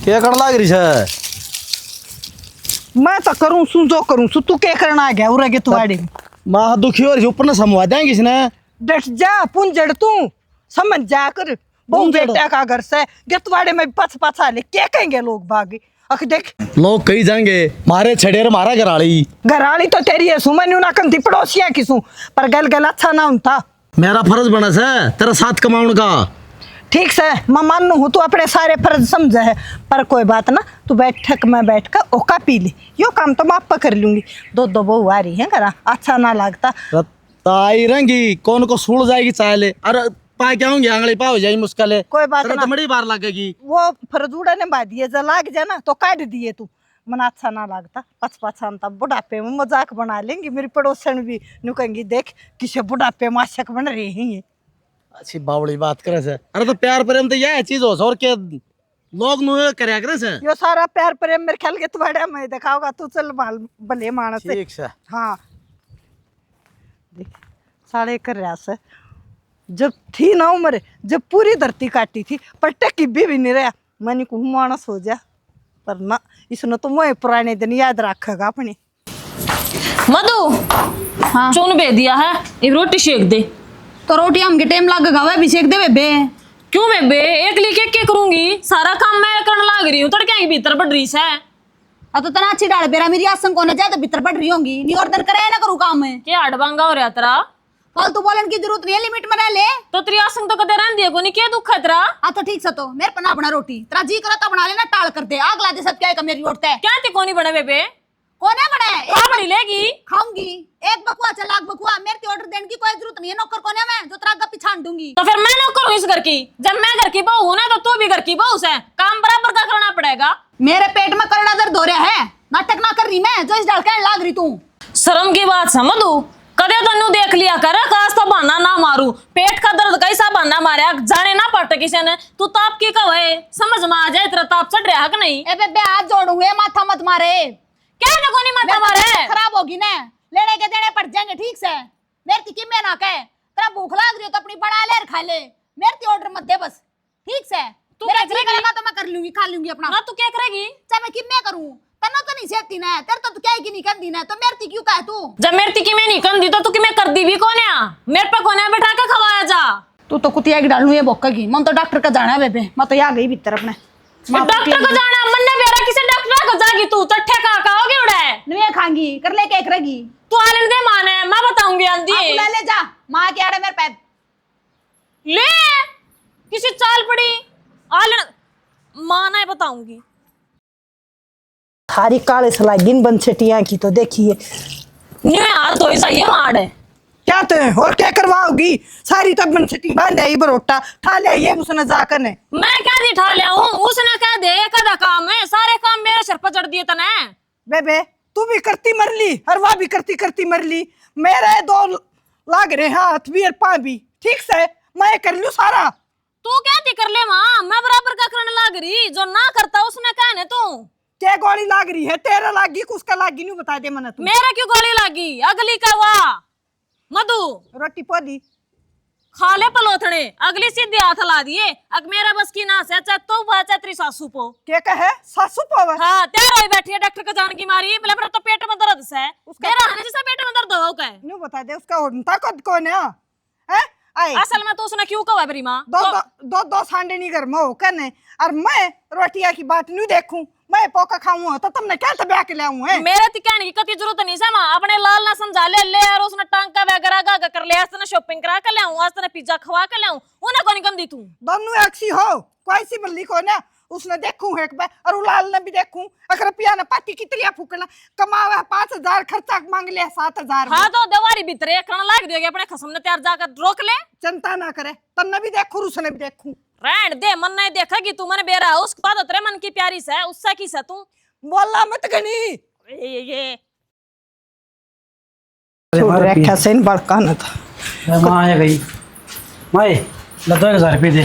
क्या कर लाग रही है? मैं तो करूँ सू जो करूँ सू, तू क्या करना आ गया उरे के तुम्हारी माँ दुखी हो रही ऊपर न समझवा देंगे इसने। डट जा पुंजड़ तू समझ जा कर बहु पुंजड़? बेटा का घर से गेतवाड़े में पछ पछा ले क्या कहेंगे लोग बागी। अख देख लोग कहीं जाएंगे मारे छड़ेर मारा घराली। घराली तो तेरी है सुमन ना कंती पड़ोसिया की सू पर गल गल अच्छा ना उनता। मेरा फर्ज बना से तेरा साथ कमाउन का। ठीक से मैं मानू हूँ तू अपने सारे फर्ज समझे है पर कोई बात ना तू बैठक में बैठ कर ओका पी ले यो काम तो मैं आप कर लूंगी। दो दो बहू आ रही है करा अच्छा ना लगता। ताई रंगी कौन को सूड़ जाएगी चाहले अरे पा क्या होंगे आंगली पा हो जाएगी मुश्किल है। कोई बात ना तो बड़ी बार लगेगी वो फरजूड़ा ने बात दिए जब लाग जाए ना तो काट दिए तू मना अच्छा ना लगता पछ पछानता बुढ़ापे में मजाक बना लेंगी। मेरी पड़ोसन भी नु कहेंगी देख किसे बुढ़ापे में आशक बन रही है। अच्छी बावड़ी बात करे से। अरे तो प्यार प्रेम तो यह चीज हो और के लोग नु करे करे से। यो सारा प्यार प्रेम मेरे ख्याल के तुम्हारे में दिखाओगा तू चल बाल भले मानस से। ठीक से हाँ देख साढ़े कर रहा से जब थी ना उम्र जब पूरी धरती काटी थी पर टकी भी नहीं रहा मैंने को मानस हो जा पर ना इसने तो मैं पुराने दिन याद रखेगा अपने। मधु हाँ चून बे दिया है एक रोटी सेक दे। तो रोटी हमके टाइम लगेगा वह भी सेक दे बेबे। क्यों बेबे एक लिखे क्या करूंगी सारा काम मैं करने लग रही हूँ तड़के के भीतर बढ़ रही है। तो तना अच्छी डाल बेरा मेरी आसन को न ज्यादा भीतर बढ़ रही होंगी नहीं और करे ना करूँ काम में क्या अड़बांगा हो रहा तेरा फालतू बोलन की जरूरत नहीं है लिमिट में रह ले। तो तेरी आसन तो कदे रहन दिया को नहीं क्या दुख है तेरा। तो ठीक से तो मेरे पना बना रोटी तेरा जी करा तो बना लेना टाल कर दे आग ला दे सब क्या मेरी उठता है क्या ते कोनी बने बेबे कौन है बने कहाँ बड़ी लेगी खाऊंगी एक बकुआ चल लाख बकुआ मेरे ऑर्डर देने की कोई जरूरत नहीं है नौकर कौन है मैं जो तेरा गप्पी छान दूंगी। तो फिर मैं नौकर हूँ इस घर की जब मैं घर की बहू हूँ ना तो तू भी घर की बहू है काम बराबर का करना पड़ेगा। मेरे पेट में करना दर्द हो रहा है नाटक ना कर रही मैं जो इस डल कहने लाग रही तू। शर्म की बात समझ दू कदे तन्नू देख लिया कर काश तो बहाना ना मारू पेट का दर्द कैसा बहाना मारे जाने ना पड़ते किसी ने तू ताप की कहे समझ में आ जाए तेरा ताप चढ़ रहा कि नहीं। ए बेबे हाथ जोड़ूंगे माथा मत मारे क्या देखो नहीं माथा मारे खराब होगी ना लेने के देने पड़ जाएंगे ठीक से मेरे की मैं ना कहे तेरा भूख लग रही हो तो अपनी बना ले खा ले मेरे ऑर्डर मत दे बस ठीक से तू मेरा क्या करेगी? तो मैं कर लूंगी खा लूंगी अपना ना तू क्या करेगी चाहे मैं किम मैं करूं तना तो नहीं सेती ना तेरे तो क्या की नहीं करती ना तो मेरे क्यों कहे तू जब मेरे की मैं नहीं कर दी तो तू कि मैं कर दी भी कौन है मेरे पे कौन है बैठा के खवाया जा तू तो कुतिया की डालू ये बोक्का की मन तो डॉक्टर का जाना है बेबे मैं तो आ गई भीतर अपने डॉक्टर को जाना मन ने बेरा किसे डॉक्टर को जागी तू तट्ठे का होगी उड़े नहीं खांगी कर ले के करेगी तू आलन दे मां ने मैं बताऊंगी आंधी ले ले जा मां के आड़े मेरे पैर ले किसी चाल पड़ी आलन मां ने बताऊंगी। थारी काले सलागिन बन छटिया की तो देखिए नहीं हाथ धोई सही है माड़ है क्या तो है और क्या करवाओगी सारी तब बन छटी बांध आई बरोटा ठा ले ये उसने जाकर ने मैं क्या दी ठा लिया हूँ उसने कह दे कदा काम है सारे काम मेरे सिर पर चढ़ दिए तने। बेबे तू भी करती मर ली और वह भी करती करती मर ली मेरे दो लाग रहे हाथ भी और पाँव भी ठीक से मैं कर लूं सारा। तू क्या दी कर ले माँ मैं बराबर का करने लग रही जो ना करता उसने कहने तू क्या गोली लाग रही है तेरा लागी उसका लागी नहीं बता दे मना तू मेरे क्यों गोली लगी अगली का वाह मधु रोटी पोदी खा ले पलोथने अगली सीधे हाथ ला दिए अग मेरा बस की ना से चाहे तो बाचा तेरी सासू पो क्या कहे सासू पावा हाँ तेरा ही बैठी है डॉक्टर का जान की मारी बोले मेरा तो पेट में दर्द है मेरा है जैसा पेट में दर्द हो का है नहीं बता दे उसका ताकत कौन है हैं आई असल में तो उसने क्यों कहा बरी माँ दो सांडे नहीं घर में हो कने और मैं रोटिया की बात नहीं देखूं मैं पोका खाऊं तो तुमने क्या तबया के ले आऊं है मेरे ती कहने की कति जरूरत नहीं समा अपने लाल ना समझा ले और उसने टांका वगैरह गा कर ले आज शॉपिंग करा कर ले आऊं आज तने पिज्जा खवा कर ले आऊं उन्हें कौन गंदी तू दोनों एक्सी हो कोई सी बल्ली को ना उसने देखूं एक बार और लाल ने भी देखूं अगर पिया ना पाती कितलिया फूकना कमावा 5000 खर्चा मांग लिया 7000 हाँ तो दवारी भीतर करना लाग देगी अपने खसम ने तैयार जाकर रोक ले चिंता ना करे तन्ने भी देखूं उसने भी देखूं रहन दे मन नहीं देखेगी तू मैंने बेरा उसके बाद तेरे मन की प्यारी से उससे की से तू बोला मत गनी ये छोड़ रखा से इन बड़का न था माँ आ गई माँ ला 2000 रुपये दे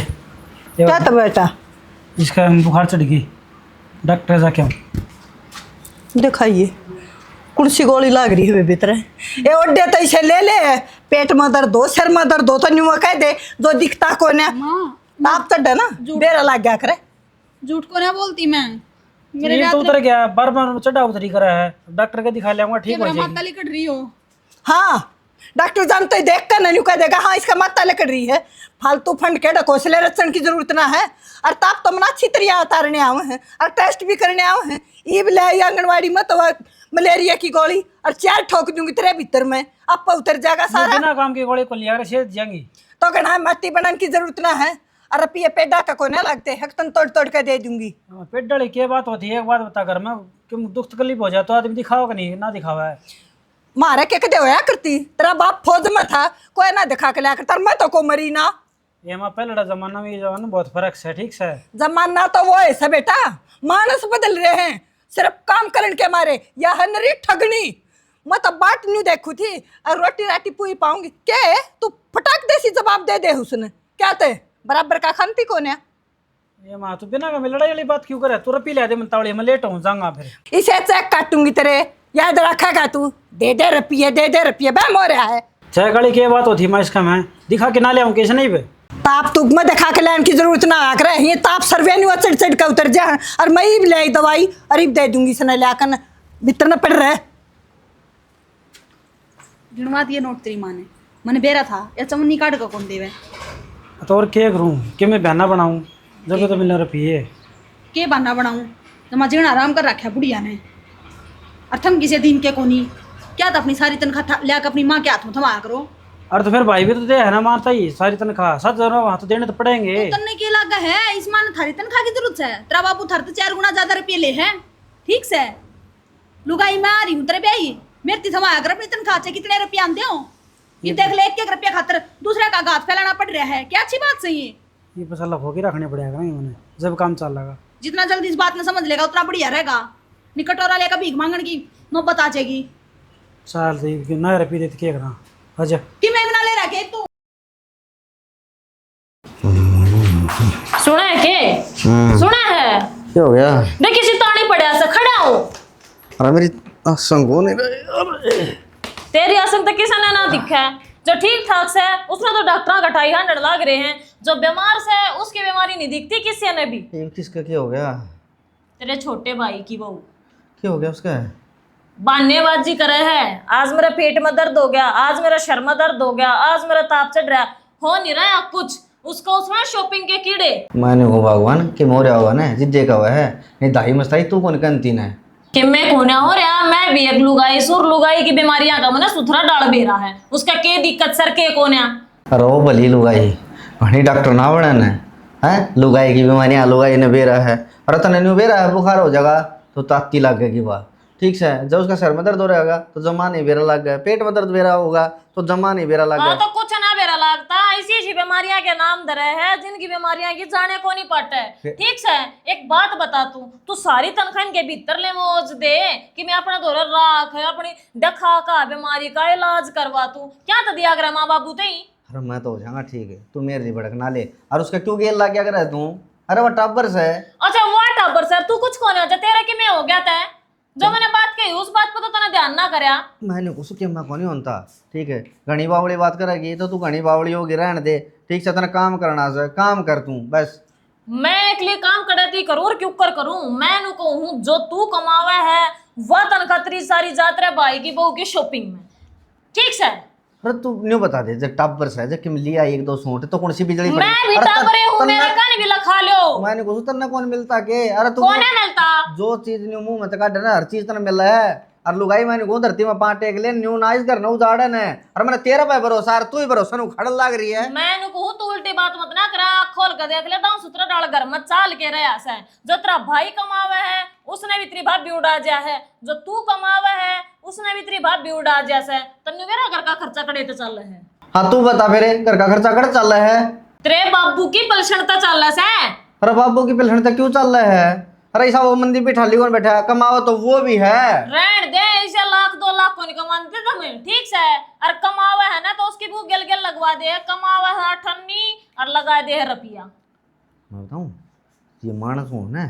क्या था बेटा इसका बुखार चढ़ गई डॉक्टर जाके हम दिखाइए कुर्सी गोली लाग रही है भीतर ये ओडे तो इसे ले ले पेट में दर्द हो सिर में दर्द हो तो न्यू कह दे जो दिखता कौन है ताप चढ़ ना बेरा लाग गया करे झूठ को ना बोलती मैं। मेरे ये तो रात उतर गया, बार बार चढ़ा उतरी करा है। डॉक्टर के दिखा लिया, ठीक हो मेरा जाएगी। माता लिकट रही हो। हाँ, डॉक्टर जानते ही देख कर नहीं कह देगा हाँ इसका माता लकड़ रही है। फालतू फंड के ढकोसले रचन की जरूरत ना है। और ताप तो मना अच्छी तरह उतारने आवे हैं और टेस्ट भी करने आवे हैं। ईब ले आई आंगनवाड़ी में तो मलेरिया की गोली और 4 ठोक दूंगी तेरे भीतर में, आपा उतर जाएगा सारा। बिना काम के गोले को लिया कर सेहत जाएंगी। तो कहना है मट्टी बनाने की जरूरत ना है। और अब ये पेड़ा का कोई ना लगते हकतन तोड़ तोड़ के दे दूंगी। पेट डले क्या बात होती है, एक बात बता कर मैं क्यों दुख तकलीफ हो जाए तो आदमी दिखाओ कि नहीं, ना दिखावा है। मारे के कदे होया करती, तेरा बाप फौज में था कोई ना दिखा के लिया करता, मैं तो को मरी ना। ये माँ पहले जमाना में ये जमाना बहुत फर्क है, ठीक से। जमाना तो वो है सब बेटा, मानस बदल रहे हैं सिर्फ काम करने के मारे। या हनरी ठगनी मैं तो बाट नहीं देखू थी और रोटी राटी पूरी पाऊंगी क्या तू फटाक देसी जवाब दे दे उसने क्या ते बराबर का खानती कौन है। ये माँ तू बिना का लड़ाई वाली बात क्यों करे, तू रपी ले दे मैं तावड़ी मैं लेट हूँ जाऊंगा फिर। इसे चेक काटूंगी तेरे, याद रखेगा तू। दे दे रुपये बैम हो रहा है। चाय गाड़ी की बात होती मैं इसका मैं दिखा के ना ले आऊँ कैसे नहीं पे। ताप तुक में दिखा के लाने की जरूरत ना आ करे, ये ताप सर्वे नहीं चढ़ चढ़ के उतर जा। और मैं ही ले आई दवाई और दे दूंगी सना लाकर भीतर न पड़ रहा है। गिनवा दिए नोट तेरी माँ ने, मैंने बेरा था या चमुन्नी काट का कौन देवे। तो और क्या करूँ कि मैं बहना बनाऊँ जब तो मिलने रुपये के बहाना बनाऊं जमा जीना आराम कर रखा बुढ़िया ने। और थम किसी दिन के कोनी क्या तो अपनी सारी तनख्वाह लिया अपनी माँ के हाथों थमाया करो। और तो फिर भाई भी तो दे है ना मारता ही सारी तनख्वाह 7,000 वहाँ तो देने तो पड़ेंगे। तन्ने के लागा है इस माँ ने थारी तनख्वाह की जरूरत है। तेरा बापू थर तो 4 गुना ज्यादा रुपये ले है, ठीक से लुगाई मैं आ रही हूँ तेरे ब्याई मेरे थमाया कर अपनी तनख्वाह से कितने रुपये आते हो। ये देख ले 1-1 रुपया खातर दूसरे का गात फैलाना पड़ रहा है, क्या अच्छी बात सही है। ये बस अलग होके रखने पड़ेगा नहीं मैंने जब काम चल लगा। जितना जल्दी इस बात में समझ लेगा उतना बढ़िया रहेगा। निकटोरा लेकर भीख मांगने की नौबत आ जाएगी। साल से नया रुपये देते क्या करा अच्छा कि मैं बना ले रहा के तू सुना है के सुना है क्या हो गया? देख किसी तानी पड़ा से खड़ा हो। अरे मेरी संग हो नहीं रही। तेरी आसन तक किसी ने ना दिखा है। जो ठीक ठाक से उसने तो डॉक्टर का 250 लाग रहे हैं, जो बीमार से उसकी बीमारी नहीं दिखती किसी ने भी। ये किसका क्या हो गया? तेरे छोटे भाई की बहू क्या हो गया उसका? बहानेबाजी करे है। आज मेरा पेट में दर्द हो गया, आज मेरा शर्म में दर्द हो गया, आज मेरा ताप चढ़ रहा है, हो नहीं रहा कुछ। उसको उसमें शॉपिंग के कीड़े। मैंने को भगवान कि मोरे हुआ ना जिज्जे का हुआ है नहीं दाही मस्ताई तू कौन कंतीन है कि मैं कोने हो रहा, मैं भी एक लुगाई सुर लुगाई की बीमारियां का मैंने सुथरा डाल बेरा है। उसका के दिक्कत सर के कोने। अरे वो भली लुगाई घनी डॉक्टर ना बड़ा ने है लुगाई की बीमारियां लुगाई ने बेरा है। अरे तने न्यू बेरा है बुखार हो जाएगा तो ताकती लग गई बात ठीक से। जब उसका सर में दर्द हो रहेगा तो जमा नहीं बेरा लग गया, पेट में दर्द बेरा होगा तो जमा नहीं बेरा लग हाँ गया। तो कुछ ना बेरा लगता। ऐसी बीमारियां के नाम धरे है जिनकी बीमारियां की जाने को नहीं पड़ता है, ठीक से। एक बात बता तू सारी तनख्वाह के भीतर ले मौज दे कि मैं अपना दौरा राख अपनी डखा का बीमारी का इलाज करवा तू क्या तो दिया कर माँ बाबू ते ही। अरे मैं तो हो जाऊंगा ठीक है तू मेरे लिए भड़कना ले। और उसका क्यों गेल लग गया करे तू? अरे वो टब्बर से अच्छा वो टब्बर सर तू कुछ कौन है तेरा कि मैं हो गया था जो मैंने बात कही उस बात पर तो तने ध्यान ना करया। मैंने कुछ क्या मैं कौन होता ठीक है। घनी बावड़ी बात करेगी तो तू घनी बावड़ी होगी रहने दे ठीक से। तना काम करना से काम कर तू बस। मैं एक लिए काम करती करूँ और क्यों कर करूँ। मैं नु कहूँ जो तू कमावा है वह तनख्वाह तेरी सारी जात रहे भाई की बहू की शॉपिंग में, ठीक से। अरे तू न्यू बता दे जब टब्बर से जब किम लिया 1-2 सूट तो कौन सी बिजली मैं भी टाबरे हूँ मेरे कान भी लखा लो। मैंने कुछ तन्ना कौन मिलता के? अरे तू कौन है मिलता जो चीज न्यू मुंह में काट ना हर चीज तना मिल रहा है। और लुगाई मैंने को धरती में 5 टेक ले न्यू नाइज करना उजाड़न है। और मैंने तेरा पे भरोसा और तू ही भरोसा नु खड़ लाग रही है। मैं नु कहूँ तू उल्टी बात मत ना करा। खोल कर देख लेता हूँ सुतरा डाल घर में चाल के रहा है। जो तेरा भाई कमावे है उसने भी तेरी भाभी उड़ा दिया है, जो तू कमावे है उसने भी तेरी भाभी उड़ा दिया है। तन्नू मेरा घर का खर्चा कड़े तो चल रहा है। हाँ तू बता फिर घर का खर्चा कड़ चल रहा है? तेरे बाबू की पलसनता चल रहा है। अरे बाबू की पिलहन तक क्यों चल रहा है? अरे ऐसा वो मंदिर पे ठाली कौन बैठा है? कमाओ तो वो भी है। रहन दे इसे 1-2 लाख को नहीं कमाते तुम्हें, ठीक से। और कमावा है ना तो उसकी भूख गेल गेल लगवा दे। कमावा है ठन्नी और लगा दे रुपया। मैं बताऊँ ये मानस हूँ ना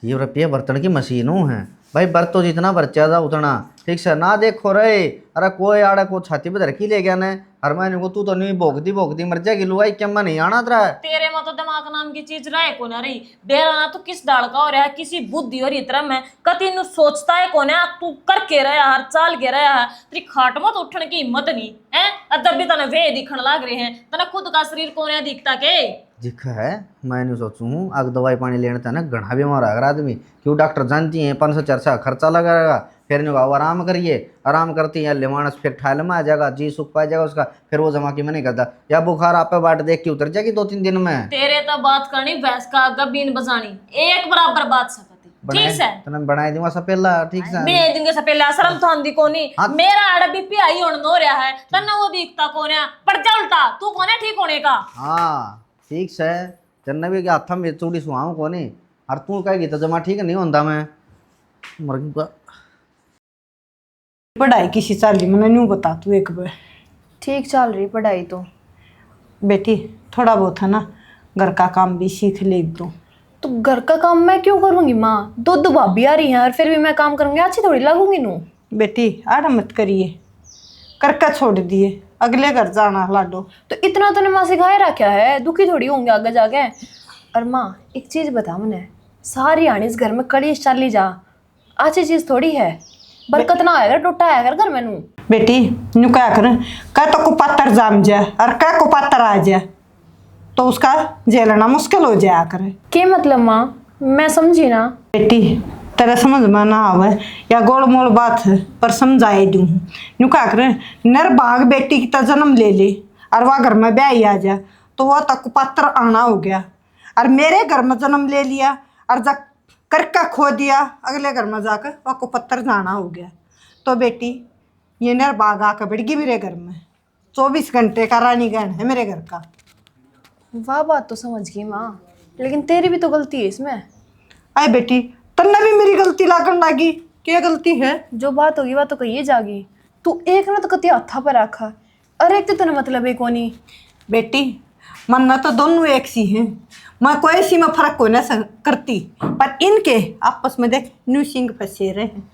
ये रुपये बर्तन की मशीनों हैं भाई बर तो जितना बर्चा था उतना, ठीक से ना देखो रहे। अरे कोई आड़े को छाती पे धर की ले गया ने, हर महीने को तू तो नहीं भोगती मर जाएगी लुगाई, क्या मैं नहीं आना तेरा। तेरे में तो दिमाग नाम की चीज रहे को ना रही, डेरा ना तो किस दाल का हो रहा है, किसी बुद्धि और इतना मैं कति नु सोचता है कौन है, तू करके रहा हर चाल के रहा है, तेरी खाट मत उठने की हिम्मत नहीं है। जब भी तने वे दिखने लग रहे हैं, तने खुद का शरीर कौन है दिखता के दिखा है। मैं नहीं सोचूं अग दवाई पानी लेने था ना घना बीमार अगर आदमी, क्यों डॉक्टर जानती हैं 500-400 खर्चा लगाएगा, फिर नहीं आराम करिए, आराम करती है ले मानस फिर ठाल में आ जाएगा, जी सुख पा जाएगा उसका, फिर वो जमा की मैं नहीं करता, या बुखार आप पे बाट देख के उतर जाएगी 2-3 दिन में। तेरे तो बात करनी भैंस का आगा बीन बजानी एक बराबर बात सकती, ठीक है तने बनाए दूंगा सपेला, ठीक से मैं दूंगे से पहले शर्म तो आंदी कोनी, हाँ। मेरा आड़ा बीपी आई होने नो रहा है, तन्ने वो दिखता कौन है, पर जा उल्टा तू कौन है ठीक होने का। हाँ ठीक से चन्ने भी हाथ में चूड़ी सुहाऊं को नहीं, और तू कहेगी तो जमा ठीक नहीं होता मैं मुर्गी का। पढ़ाई किसी चाली मैंने न्यू बता तू एक बार। ठीक चल रही पढ़ाई तो। बेटी थोड़ा बहुत है ना घर का काम भी सीख ले दो। तो घर का काम मैं क्यों करूंगी माँ, दो भाभी आ रही हैं और फिर भी मैं काम करूंगी, अच्छी थोड़ी लगूंगी नू। बेटी आड़ा मत करिए, करके छोड़ दिए, अगले घर जाना लाडो। तो इतना तो ने माँ सिखाए रखा है, दुखी थोड़ी होंगे आगे जाके। और माँ एक चीज बता मैंने, सारी आनी इस घर में कड़ीस चाली जा, अच्छी चीज थोड़ी है, बरकत ना आएगा टूटा आएगा घर में नू। बेटी न्यू क्या कर, कह तो कुपात्र जाम जाए और कह कुपात्र आ जाए तो उसका झेलना मुश्किल हो जाया करे। क्या मतलब माँ, मैं समझी ना। बेटी तेरा समझ में ना आवे या गोल मोल बात है पर समझाए दूँ। न्यू क्या कर, निर्भाग बेटी की तो जन्म ले ले और वह घर में ब्याह आ जाए तो वह तो कुपात्र आना हो गया, और मेरे घर में जन्म ले लिया और जब करका खो दिया अगले घर में जाकर वह कुपत्तर जाना हो गया। तो बेटी ये निर्भाग आकर बैठ गई मेरे घर में, 24 घंटे का रानीगण है मेरे घर का। वाह बात तो समझ गई माँ, लेकिन तेरी भी तो गलती है इसमें। अरे बेटी तन्ने भी मेरी गलती लागन लगी, क्या गलती है? जो बात होगी वह तो कही जागी। तू एक ना तो कति हथा पर रखा, अरे एक तो तेना मतलब है कोनी। बेटी मन्ना तो दोनों एक सी हैं, मैं कोई सी में फर्क कोई ना करती, पर इनके आपस में देख न्यू सिंह फंसे रहे हैं।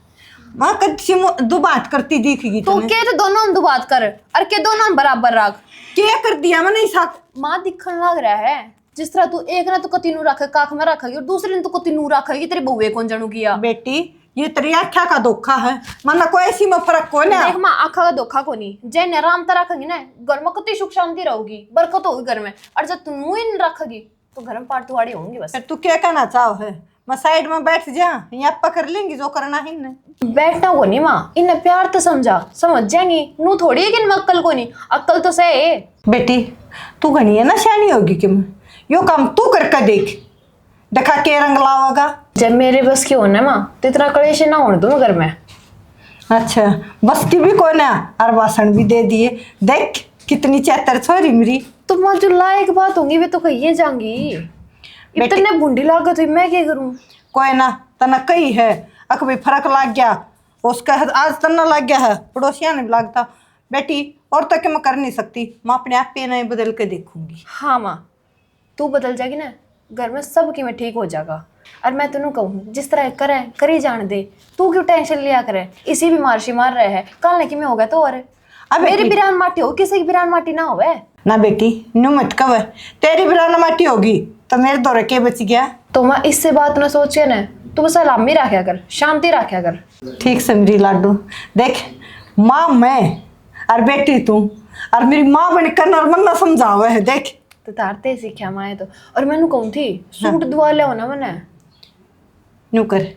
मैं कभी दो बात करती दिखेगी तो तुम्हें? के तो दोनों हम दो बात कर और के दोनों हम बराबर रख। क्या कर दिया मैंने साथ? माँ दिखने लग रहा है जिस तरह तू एक ना तो कति नू रखे काख में रखेगी और दूसरे ने तो कति नू रखेगी, तेरे बउए कौन जानू किया। बेटी ये तेरी आख्या का धोखा है, मन्ना कोई सी में फर्क कोई ना। देख माँ आखा का धोखा को नहीं, जैन आराम तो रखेगी ना घर में कति सुख शांति रहोगी, बरकत होगी घर में, और जब तू नू ही रखेगी तो घर में पार्ट तुहाड़ी होंगी बस। तू क्या कहना चाहो है? मैं साइड में बैठ जा, यहाँ पकड़ लेंगी जो करना है ना। बैठना को नहीं माँ, इन्हें प्यार तो समझा समझ जाएंगी, नू थोड़ी है कि इनमें अक्ल को नहीं, अक्ल तो सही। बेटी तू घनी है ना शानी होगी कि मैं यो काम तू करके देख, देखा के रंग लाओगा। जब मेरे बस की होना माँ तो इतना कलेश ना होने दूँ घर में। अच्छा बस की भी कोई ना, और भाषण भी दे दिए, देख कितनी चैतर छोरी मेरी। तो माँ जो लायक बात होंगी वे तो कहिए जाएंगी, इतने भूंडी लागत हुई मैं क्या करूँ। कोई ना तना कही है अक भी फर्क लग गया उसका, आज तना लग गया है पड़ोसिया ने भी लगता। बेटी और तक मैं कर नहीं सकती, मैं अपने आप पे नहीं बदल के देखूंगी। हाँ माँ तू बदल जाएगी ना, घर में सब की में ठीक हो जाएगा। और मैं तेनू कहूँ जिस तरह करे करी जान दे, तू क्यों टेंशन लिया करे, इसी भी मारशी मार रहे है, कल नहीं कि मैं हो गया तो और अब मेरी बिरान माटी हो, किसी की बिरान माटी ना होवे ना। बेटी नु मत कव, तेरी बिरान माटी होगी तो मेरे दौरे के बच गया। तो मैं इससे बात ना सोचे ना, तू बस सलामी रखा कर, शांति रखा कर। ठीक समझी लाडू, देख माँ मैं और बेटी तू, और मेरी माँ बनकर और मन ना समझावे है। देख तो तारते सीखा माए तो, और मैंने कहूँ थी सूट दुआ ले होना मैंने न्यू कर,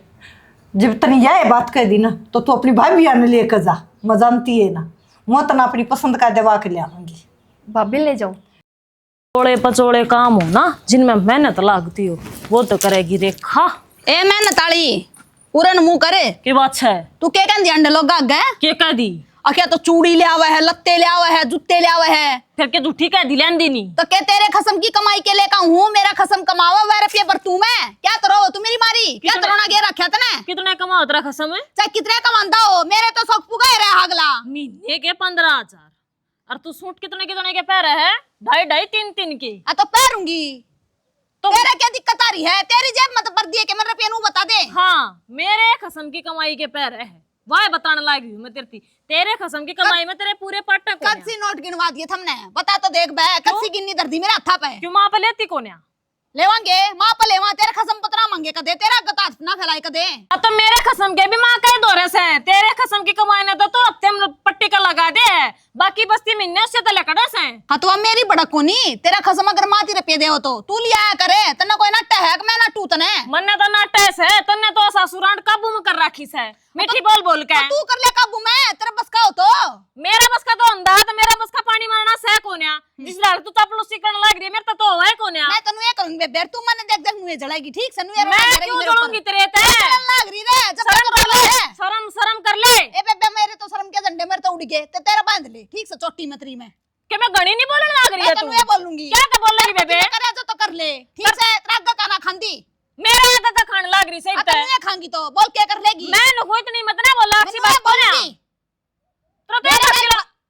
जब तनी यह बात कह दी ना तो तू अपनी भाभी आने लेकर जा, मैं जानती है ना, मैं तना अपनी पसंद का दवा के ले आऊंगी। भाभी ले जाऊँ। थोड़े पचोड़े काम हो ना जिनमें मेहनत लगती हो वो तो करेगी रेखा। ए मेहनत आली पूरन मुंह करे की बात है, तू क्या कहंदी अंडे लोग गए के कह दी क्या तो चूड़ी ले आवे है, लत्ते ले आवे है, जूते ले आवे है, फिर के झूठी कह दी लेन देनी। तो क्या तेरे खसम की कमाई के लेकर हूँ, मेरा खसम कमावा वह रुपये पर तू मैं क्या तो रहो, तू मेरी मारी क्या तो रोना गे रखा था ना। कितने कमाओ तेरा खसम है? चाहे कितने कमांदा हो, मेरे तो सब पुगा रहे अगला महीने के 15,000 और तू सूट कितने कितने के पैर है? 2.5 2.5 3 3 के। तो पैरूंगी तो तेरे क्या दिक्कत आ रही है, तेरी जेब में तो भर दिए कि मैं रुपया नू बता दे। हाँ मेरे खसम की कमाई के पैर है, वाह बताने लगी हूँ मैं तेरे खसम की कमाई में तेरे पूरे पट्टा को कद सी नोट गिनवा दिए हमने, बता तो देख बे, कद सी गिन्नी दर्दी मेरे हाथा पे क्यों माँ पे लेती कोन्या लेवांगे माँ पे लेवा, तेरे खसम पतना मांगे कदे, तेरा गताज ना फैलाए कदे। अब तो मेरे खसम के भी माँ कई दौरे से है, तेरे खसम की कमाई ने तो हफ्ते में पट्टी का लगा दे है, बाकी बस्ती महीने उससे तो लेकर से। हाँ तो अब मेरी बड़क कोनी, तेरा खसम अगर माती रुपये दे तो तू लिया करे, तना कोई नट्टा है कि मैं नट्टू तने। मन्ने तो नाटे से तन्ने तो ससुराल काबू में कर रखी से, मीठी बोल बोल के। तू कर ले काबू में, तेरा बस का हो तो। मेरा बस का तो अंधा तो मेरा बस का पानी मारना सह कोन्या, जिस लाल तू तपलुसी करने लग रही है मेरा तो है कोन्या। मैं तनु ये करूंगी बेर, तू मने देख देख नुए जलाएगी, ठीक से नुए मैं क्यों जलूंगी तेरे ते? लग रही रे, जब शर्म कर ले, है शर्म कर ले। ए बेबे मेरे तो शर्म के झंडे मेरे तो उड़ गए, ते तेरा बांध ले ठीक से चोटी मतरी में। कि मैं गणी नहीं बोलने लग रही है मैं तू? तनु ये बोलूंगी, क्या तो बोल रही बेबे? करे जो तो कर ले, ठीक से त्राग खाना खांदी। मेरा आदत तो खाने लग रही सही अब तनु ये खांगी तो बोल के कर लेगी। मैं नको इतनी मत ना बोला, अच्छी बात कोन्या तो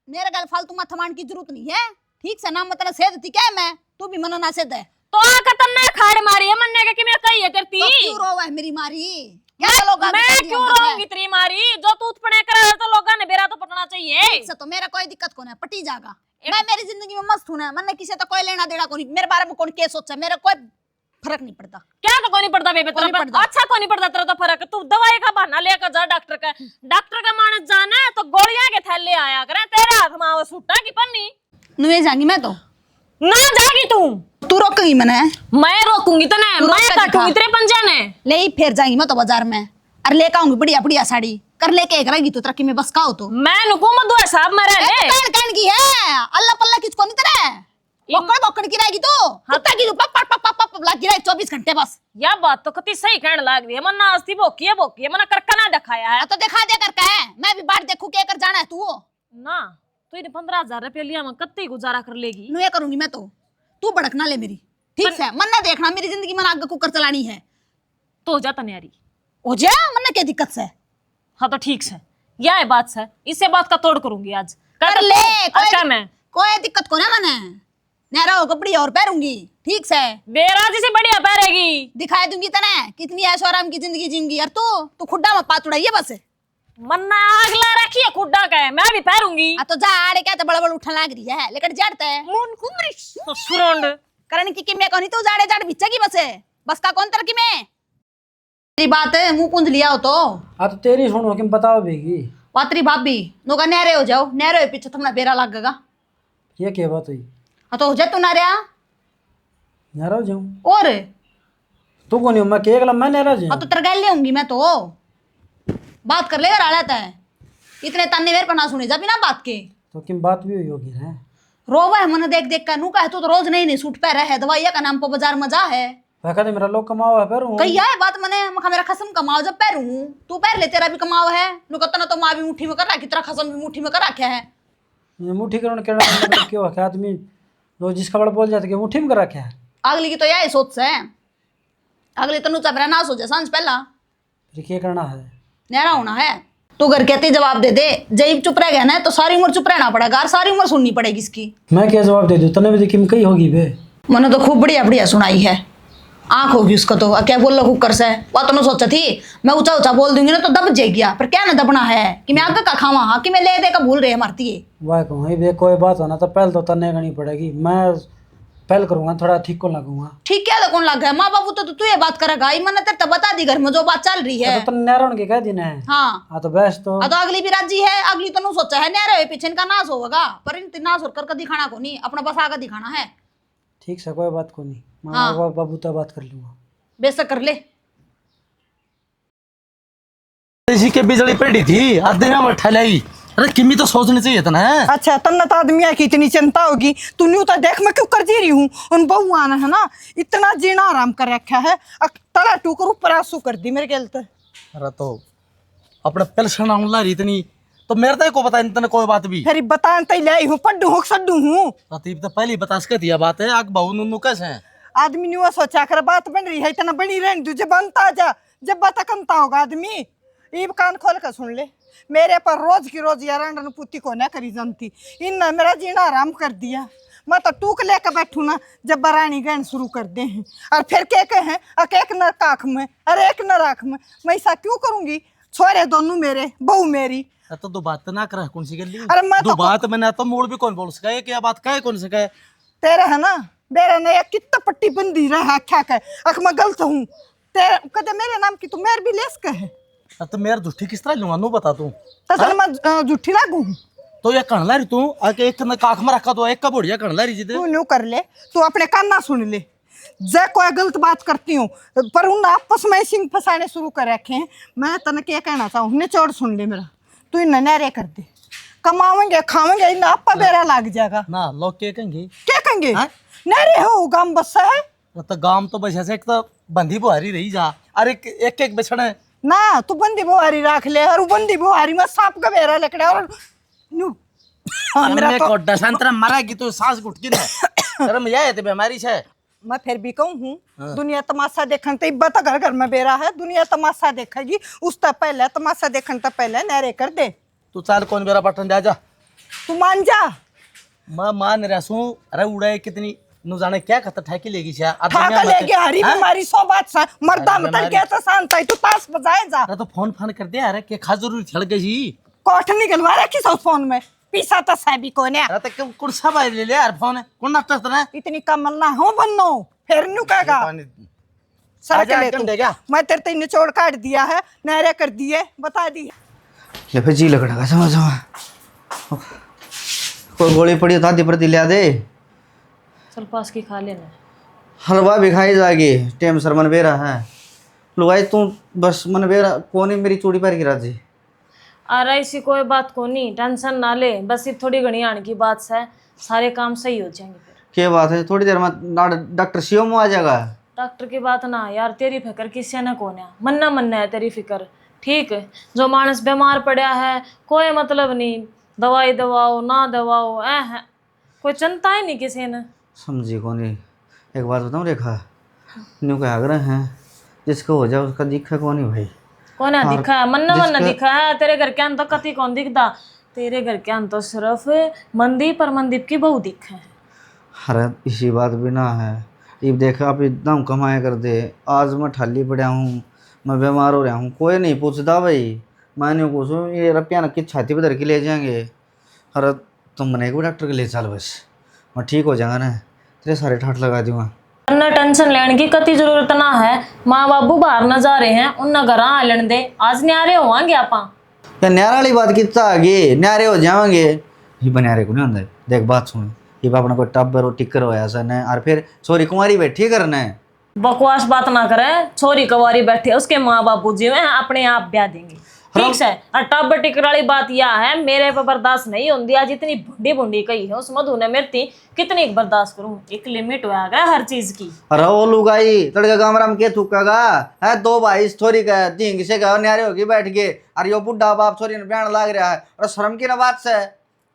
मेरे गल फालतू मत थमान की जरूरत नहीं है, ठीक से ना मतलब सेध थी क्या मैं, तू भी मना ना सेध है तो आकर तन्ने खाड़ मारी है मन्ने के कि मैं कही है तेरी तो क्यों रोवा है मेरी मारी? क्या लोग मैं क्यों रहूंगी तेरी मारी? जो तू उत्पने करा है तो लोगों ने बेरा तो पटना चाहिए। ठीक से तो मेरा कोई दिक्कत को नहीं, पटी जागा। मैं मेरी जिंदगी में मस्त हूं ना, मैंने किसी तो कोई लेना देना कोई, मेरे बारे में कौन क्या सोचा, मेरा कोई फर्क नहीं पड़ता। क्या तो कोई नहीं पड़ता बेबे तेरा कोई नहीं पड़ता। अच्छा कोई नहीं पड़ता तेरा तो फर्क। तू दवाई का बहाना लेकर जा डॉक्टर का मानस जाना है तो गोलियां के थैले आया करे, तेरे हाथ में वो सूटा की पन्नी नुए जाऊंगी मैं तो, ना जागी तू रोकेगी मैंने, मैं रोकूंगी तो नहीं, तू रोक मैं के काटूंगी दिखा। तेरे पंजे ने। ले ही फिर जाएंगी मैं तो बाजार में, और लेकर आऊंगी बढ़िया बढ़िया साड़ी, कर लेके एक रहेगी तो तरक्की में बस का हो तो। मैं नुकुमत दुआ साहब मरे ले कहन की है अल्लाह पल्ला किसको नहीं तेरे, बोकड़ बोकड़ की रहेगी तो, कुत्ता की तो पप पप पप पप पप लगी रहे 24 घंटे बस। यह बात तो कति सही कहने लग रही है, मन्ना आस्ती भोकी है मना करका ना दिखाया है तो दिखा दे करके है, मैं भी बात देखू के कर जाना है तू ना। तो इन्हें 15,000 रुपया लिया मैं कत्ती गुजारा कर लेगी। नुए करूंगी मैं तो, तू भड़कना ले मेरी, ठीक है मन ना देखना मेरी जिंदगी में आगे कुकर चलानी है तो जा तनियारी हो जा, मन ना क्या दिक्कत से। हाँ तो ठीक है, यह है बात है, इससे बात का तोड़ करूंगी आज कर ले अच्छा मैं कोई दिक्कत को ना मने, नहरा हो कपड़ी और पहनूंगी ठीक से, बेराजी से बढ़िया पैरेगी, दिखाई दूंगी तने कितनी ऐशो आराम की जिंदगी जींगी। यार तू खुड्डा में पात उड़ाइए बस। मन्ना अगला रखी है खुड्डा का है, मैं भी पैरूंगी। तो जा आड़े क्या तो बड़ा बड़ा उठा लग रही है, लेकिन जड़ते है मुन कुमरी तो सुरोंड करण की मैं कहनी तू जाड़े जाड़ बिचेगी बस का कौन तरकी में तेरी बात है मुंह कुंज लिया हो तो। हाँ तो तेरी सुनो कि बताओ बेगी, पात्री भाभी नुका नहरे हो जाओ, नहरे हो पीछे तुमने बेरा लगेगा। ये क्या बात हुई? हाँ तो हो जाए तू नहरिया नाराज जाऊँ और तू कौन हो? मैं केवल मैं नाराज हाँ तो तरगैल ले आऊंगी मैं तो, बात कर लेगा राड़ा है इतने ताने मेरे पर ना सुने जा बिना बात के। तो किम बात भी हुई होगी है? रोवा है मन देख देख कर नू कहे तो रोज नहीं सूट पह रहा है, दवाइया का नाम पर बाजार में जा है वह कहते मेरा लोग कमाओ है पर कही है बात मने मखा मेरा खसम कमाओ जब पैरू हूँ तू पैर ले तेरा भी कमाओ है नु कतना तो माँ भी मुट्ठी में कर रखी तेरा खसम भी मुट्ठी में कर रखा है। मुट्ठी करण के मतलब क्यों है? आदमी रोज जिसका बड़ा बोल जाते कि मुट्ठी में कर रखा है। अगली की तो यही सोच से अगली तनु चबरा ना सोचे सांझ पहला फिर क्या करना है? नहरा होना है तू घर कहते जवाब दे दे, जब चुप रह गया ना तो सारी उम्र चुप रहना पड़ेगा और सारी उम्र सुननी पड़ेगी इसकी। मैं क्या जवाब दे दूं? तने भी देखी में कही होगी बे, मैंने तो खूब बढ़िया बढ़िया सुनाई है, आंख होगी उसको तो क्या बोल लो कुकर से वह तो सोचा थी मैं ऊंचा ऊंचा बोल दूंगी ना तो दब जाएगी, पर क्या ना दबना है कि मैं आगे का खावा हाँ कि मैं ले दे का भूल रहे मारती है। वाह कहूँ बे कोई बात होना तो पहले तो तने करनी पड़ेगी, मैं पहल करूंगा थोड़ा ठीक को लगूंगा। ठीक क्या कौन लग गया माँ बाबू तो तू ये बात करेगा ही मैंने तेरे तो बता दी घर में जो बात चल रही है। तो तने नारायण के कह देना है। हाँ हाँ तो बस तो अगली भी राजी है, अगली तो नू सोचा है न्यारे हुए पीछे इनका नाश होगा पर इन नाश होकर का दिखाना को नहीं अपना बस आगे दिखाना है। ठीक से कोई बात को नहीं, मैं हाँ। बाबू तो बात कर लूंगा। बेशक कर ले इसी के बिजली पड़ी थी आधे में मठा लाई। अरे किमी तो सोचनी चाहिए था ना। अच्छा तन्ना तो आदमी की इतनी चिंता होगी, तू न्यू तो देख मैं क्यों कर जी रही हूँ उन बहू आना है ना इतना जीना आराम कर रखा है, तला टूकर ऊपर आंसू कर दी मेरे गल तो। अरे तो अपने पेंशन आउला रही इतनी तो मेरे तो को बता इतने कोई बात भी फिर बतान तो लाई हूँ पड्डू हूँ सड्डू हूँ रतीब तो पहले बता सके दिया बात है आग बहू नुनू कैसे है आदमी न्यू सोचा कर बात बन रही है इतना बनी रहने तुझे बनता जा जब बात कमता होगा आदमी। ये कान खोल कर सुन ले मेरे पर रोज की रोज यार पुती को ना करी जनती इन मेरा जीना आराम कर दिया, मैं तो टूक लेकर बैठू ना जब बरानी गहन शुरू कर दे हैं और फिर के हैं एक न काख में और एक न राख में। मैं ऐसा क्यों करूंगी? छोरे दोनों मेरे, बहू मेरी। तो दो बात ना कर कौन सी गली अरे मैं दो तो बात मैंने तो मूड भी कौन बोल सका है, क्या बात कहे कौन सका है? तेरे है ना मेरा ने एक कितना पट्टी बंदी रहा क्या कहे अख मैं गलत हूँ तेरे कदे मेरे नाम की तू मेरे भी लेस कहे तो मेरे झूठी किस तरह लूंगा नू बता तू। तो चल मैं झूठी लागू तो ये कण लारी तू आके एक न काख में रखा तो एक का बढ़िया कण लारी जिदे। तू न्यू कर ले, तू अपने कान ना सुन ले। जय कोई गलत बात करती हूँ पर उन आपस में सिंह फसाने शुरू कर रखे हैं। मैं तने क्या कहना चाहूँ, निचोड़ सुन ले मेरा। तू इन नहरे कर दे, कमावेंगे खावेंगे इन आपा बेरा लग जाएगा ना लोग क्या कहेंगे? क्या कहेंगे? हाँ? नहरे हो गांव बसा है तो गांव तो बस ऐसे एक तो बंदी बुहारी रही जा, अरे एक एक बछड़े ना। तू बंदी बुहारी रख ले और बंदी बुहारी में सांप का बेरा लकड़ा और न्यू हाँ, मेरा तो कोड्डा संतरा मरेगी तो सांस घुट की ना शर्म यह है ते बीमारी से। मैं फिर भी कहूँ हूँ दुनिया तमाशा देखने तो इब्बत घर घर में बेरा है। दुनिया तमाशा देखेगी उस तक पहले तमाशा देखने तक पहले नहरे कर दे। तू चाल कौन मेरा बटन दे जा, तू मान जा। मैं मान रहा हूँ। अरे उड़ाए कितनी नु जाने क्या खतर ठाकी लेगी छा ठाका लेके हरी बीमारी सौ बात सा मर्दा मत के तो शांत है। तू ताश बजाए जा। तो फोन फोन कर दिया अरे के खा जरूर छड़ गई कोठ निकलवा रखी सौ फोन में पीसा तो साहबी को ने। अरे तो कौन सा भाई ले ले यार फोन कौन नष्ट है इतनी कमल ना हो बन्नो फिर न्यू कहेगा सर के ले तू। मैं तेरे ते निचोड़ काट दिया है, नहरे कर दिए, बता दिया। ले फिर जी लगड़ा समझ समझ कोई गोली पड़ी था दी प्रति लिया दे। चल पास की खा लेना। हलवा भी खाई जाएगी टेम सर मन बेरा है लुगाई तू बस मन बेरा कौन मेरी चूड़ी पर गिरा जी। अरे ऐसी कोई बात को नहीं, टेंशन ना ले। बस ये थोड़ी घनी आने की बात है, सारे काम सही हो जाएंगे। फिर क्या बात है? थोड़ी देर में डॉक्टर शिवम आ जाएगा। डॉक्टर की बात ना यार, तेरी फिक्र किसी ने कौन है, मन्ना मन्ना है तेरी फिक्र। ठीक है, जो मानस बीमार पड़ा है कोई मतलब नहीं, दवाई दवाओ ना दवाओ है, कोई चिंता ही नहीं किसी ने। समझी कौन नहीं। एक बात बताऊँ रेखा, न्यू के आग्रह हैं जिसको हो जाए उसका दिखा कौन नहीं भाई। कौन है दिखा है? मन्ना मन्ना दिखा है। तेरे घर के अंदर कति कौन दिखता? तेरे घर के अंदर सिर्फ मनदीप और मनदीप की बहू दिखा है। अरे इसी बात भी ना है। ये देख आप एकदम कमाया कर दे, आज मैं ठाली पड़ा हूँ, मैं बीमार हो रहा हूँ, कोई नहीं पूछता भाई। मैंने पूछूँ ये रुपया की छाती पर धर के ले जाएंगे। अरे तुम मने को डॉक्टर के ले चल बस, मैं ठीक हो जाऊँगा ना, तेरे सारे ठाठ लगा दूँगा। अन्ना टेंशन लेने की कति जरूरत ना है। माँ बाबू बाहर न जा रहे हैं, उन घर आ लेने दे। आज न्यारे होवांगे आपा। या न्यारा वाली बात कितना आगे न्यारे हो जाएंगे ही बन्यारे को नहीं होंगे। देख बात सुन, ये अपना कोई टब्बर और टिक्कर होया सन है और फिर छोरी कुमारी बैठी करना है। बकवास बात ना करे, छोरी कवारी बैठे उसके माँ बापू जी में अपने आप ब्याह देंगे। ठीक है, और टब्बर टिक्कर वाली बात यह है मेरे पे बर्दाश्त नहीं होती। आज इतनी बुढ़ी बुढ़ी कही है उस मधु ने मेरी, कितनी बर्दाश्त करूं? एक लिमिट हुआ है हर चीज की। अरे वो लुगाई तड़का गामरा में के थूकेगा है। दो भाई छोरी का ढींग से गए न्यारे होगी बैठ गए और यो बुढ़ा बाप छोरी ने बयान लाग रहा है। और शर्म की ना बात से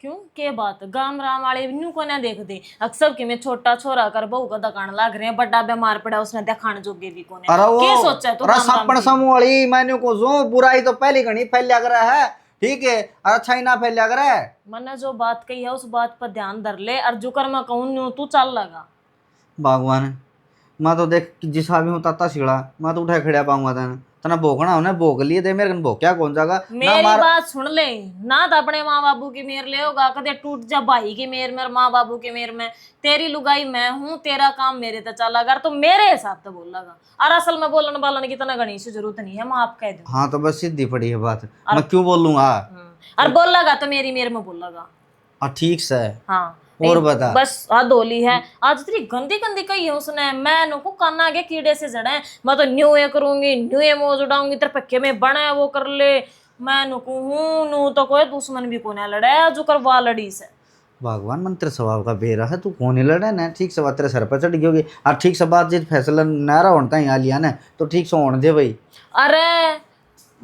क्यों के बात गाम राम वाले न्यू को ना देख दे अक्सर कि मैं छोटा छोरा कर बहू का दकान लाग रहे हैं, बड़ा बीमार पड़ा उसने दिखाने जोगे भी कोने। अरे वो के सोचा है तू? अरे सपन समूह वाली मैंने को जो बुराई तो पहली घनी फैलिया कर रहा है। ठीक है, और अच्छा ही ना फैलिया करे। मैंने जो बात कही है उस बात पर ध्यान धर ले, और जो कर मैं कहूँ न्यू तू चल लगा। भगवान मैं तो देख जिस आदमी हूँ तत्ता सिगड़ा मैं तो उठा खड़ा पाऊंगा तेना तना भोगना होने भोग लिए दे मेरे कन भोग कौन जाएगा। मेरी बात सुन ले ना, तो अपने माँ बाबू की मेर ले होगा कदे टूट जा भाई की मेर में माँ बाबू की मेर में। तेरी लुगाई मैं हूँ, तेरा काम मेरे ते चला अगर तो मेरे हिसाब से बोल लगा। और असल में बोलन बालन की तना गणेश जरूरत नहीं है, मैं आप कह दूँ। हाँ तो बस सीधी पड़ी है बात, मैं क्यों बोलूंगा। और बोल लगा तो मेरी मेर में बोल लगा। ठीक से हाँ और बता। बस हद होली है आज। तेरी गंदी गंदी कही है उसने। मैं नुको काना आगे कीड़े से जड़े, मैं तो न्यू ये करूंगी, न्यू ये मोज उड़ाऊंगी, तेरे पक्के में बना वो कर ले। मैं नुकू हूँ नू तो कोई दुश्मन भी कोने लड़े जो करवा लड़ी से। भगवान मंत्र स्वभाव का बेरा है, तू कौन ही लड़े ना। ठीक से बात तेरे सर पर चढ़ गई होगी और ठीक से बात जिस फैसला नारा होता ही आ लिया ना तो ठीक से होने दे भाई। अरे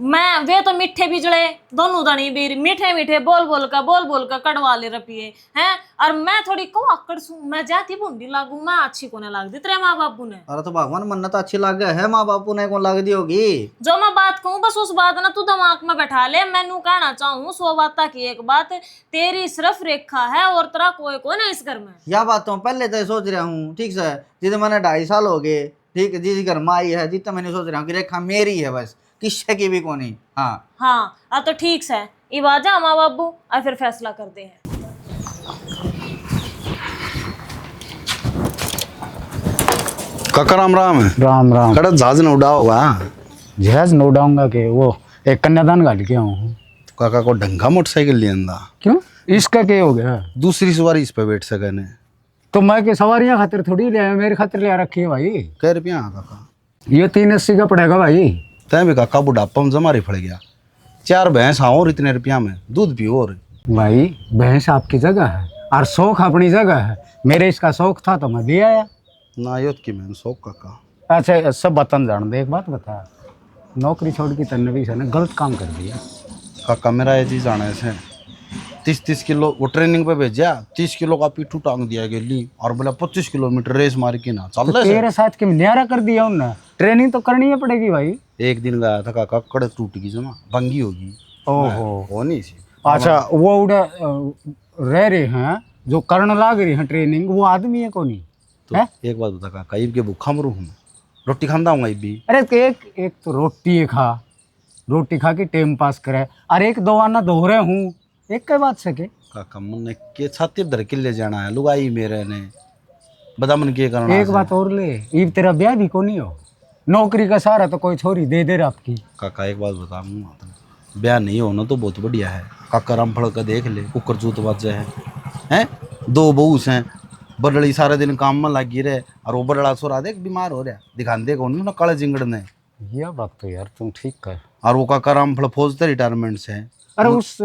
मैं वे तो मीठे बिजड़े दोनों दनी बीर मीठे मीठे बोल बोल का कड़वा ले रपिए हैं। और मैं थोड़ी को आकड़ सू, मैं जाती भूंडी लागू, मैं अच्छी कोने लाग दी तेरे माँ बापू ने। अरे तो भगवान मन्नत तो अच्छी लग गया है, माँ बापू ने कौन लग दी होगी। जो मैं बात कहूँ बस उस बात ना तू दिमाग में बैठा ले। मैनू कहना चाहूँ 100 बात की एक बात, तेरी सिर्फ रेखा है और तेरा कोई को नहीं इस घर में। यह बात तो पहले तो सोच रहा हूँ, ठीक है, जिसे मैंने 2.5 साल हो गए, ठीक है, जिस घर में आई है, जितना मैंने सोच रहा हूँ कि रेखा मेरी है बस, किससे की भी को नहीं। हाँ अब तो ठीक है, इब आ जा माँ बाबू और फिर फैसला करते हैं। काका राम राम है। राम राम। कड़ा जहाज न उड़ा होगा। जहाज न उड़ाऊंगा के वो एक कन्यादान गाड़ी के हूँ। तो काका को ढंगा मोटरसाइकिल ले आंदा। क्यों, इसका क्या हो गया? दूसरी सवारी इस पे बैठ सके ने। तो मैं के सवारियां खातिर थोड़ी ले आया, मेरे खातिर ले रखी है भाई। कै रुपया काका? ये 380 का पड़ेगा भाई। तय भी काका बुढ़ापा में जमारी फड़ गया। 4 भैंस और इतने रुपया में दूध भी और। भाई भैंस आपकी जगह है और शौक अपनी जगह है। मेरे इसका शौक था तो मैं दे आया। ना यो की मैंने शौक काका। अच्छा सब बतन जान दे, एक बात बता, नौकरी छोड़ के तन्ने भी ने गलत काम कर दिया। काका मेरा ये चीज आने से 30 किलो वो ट्रेनिंग पे भेजा, 30 किलो का पीठू टांग दिया गेली और बोला 25 किलोमीटर रेस मार के ना चल रहे। तेरे साथ के न्यारा कर दिया उनने। ट्रेनिंग तो करनी ही पड़ेगी भाई। एक दिन गया था काका, कड़क टूट गई जमा, भंगी होगी। ओहो, हो नहीं सी। अच्छा वो उड़े रह रहे हैं जो करने लाग रही हैं ट्रेनिंग, वो आदमी है कौन? तो एक बात बता काका, इब के भूखा मरू हूँ, रोटी खांदा हूँ इब भी। अरे एक तो रोटी खा, रोटी खा के टाइम पास करे, और एक दो आना दो रहे हूँ, एक के बात सके। काका मन के छाती धर के ले जाना है, लुगाई मेरे ने बता मन के करना। एक बात और ले, इब तेरा ब्याह भी को नहीं हो, नौकरी का सहारा तो कोई छोरी दे दे आपकी। काका एक बात बता, ब्याह नहीं होना तो बहुत बढ़िया है काका। रामफल का देख ले, कुकर जूत बाजे हैं, 2 बहूस हैं, बड़ड़ी सारे दिन काम में लगी रहे, और वो बड़ड़ा छोरा देख बीमार हो रहा, दिखान दे कौन ना काले जिंगड़ ने। यह बात तो यार तुम ठीक कर। और वो काका रामफल फौज से रिटायरमेंट से। अरे उस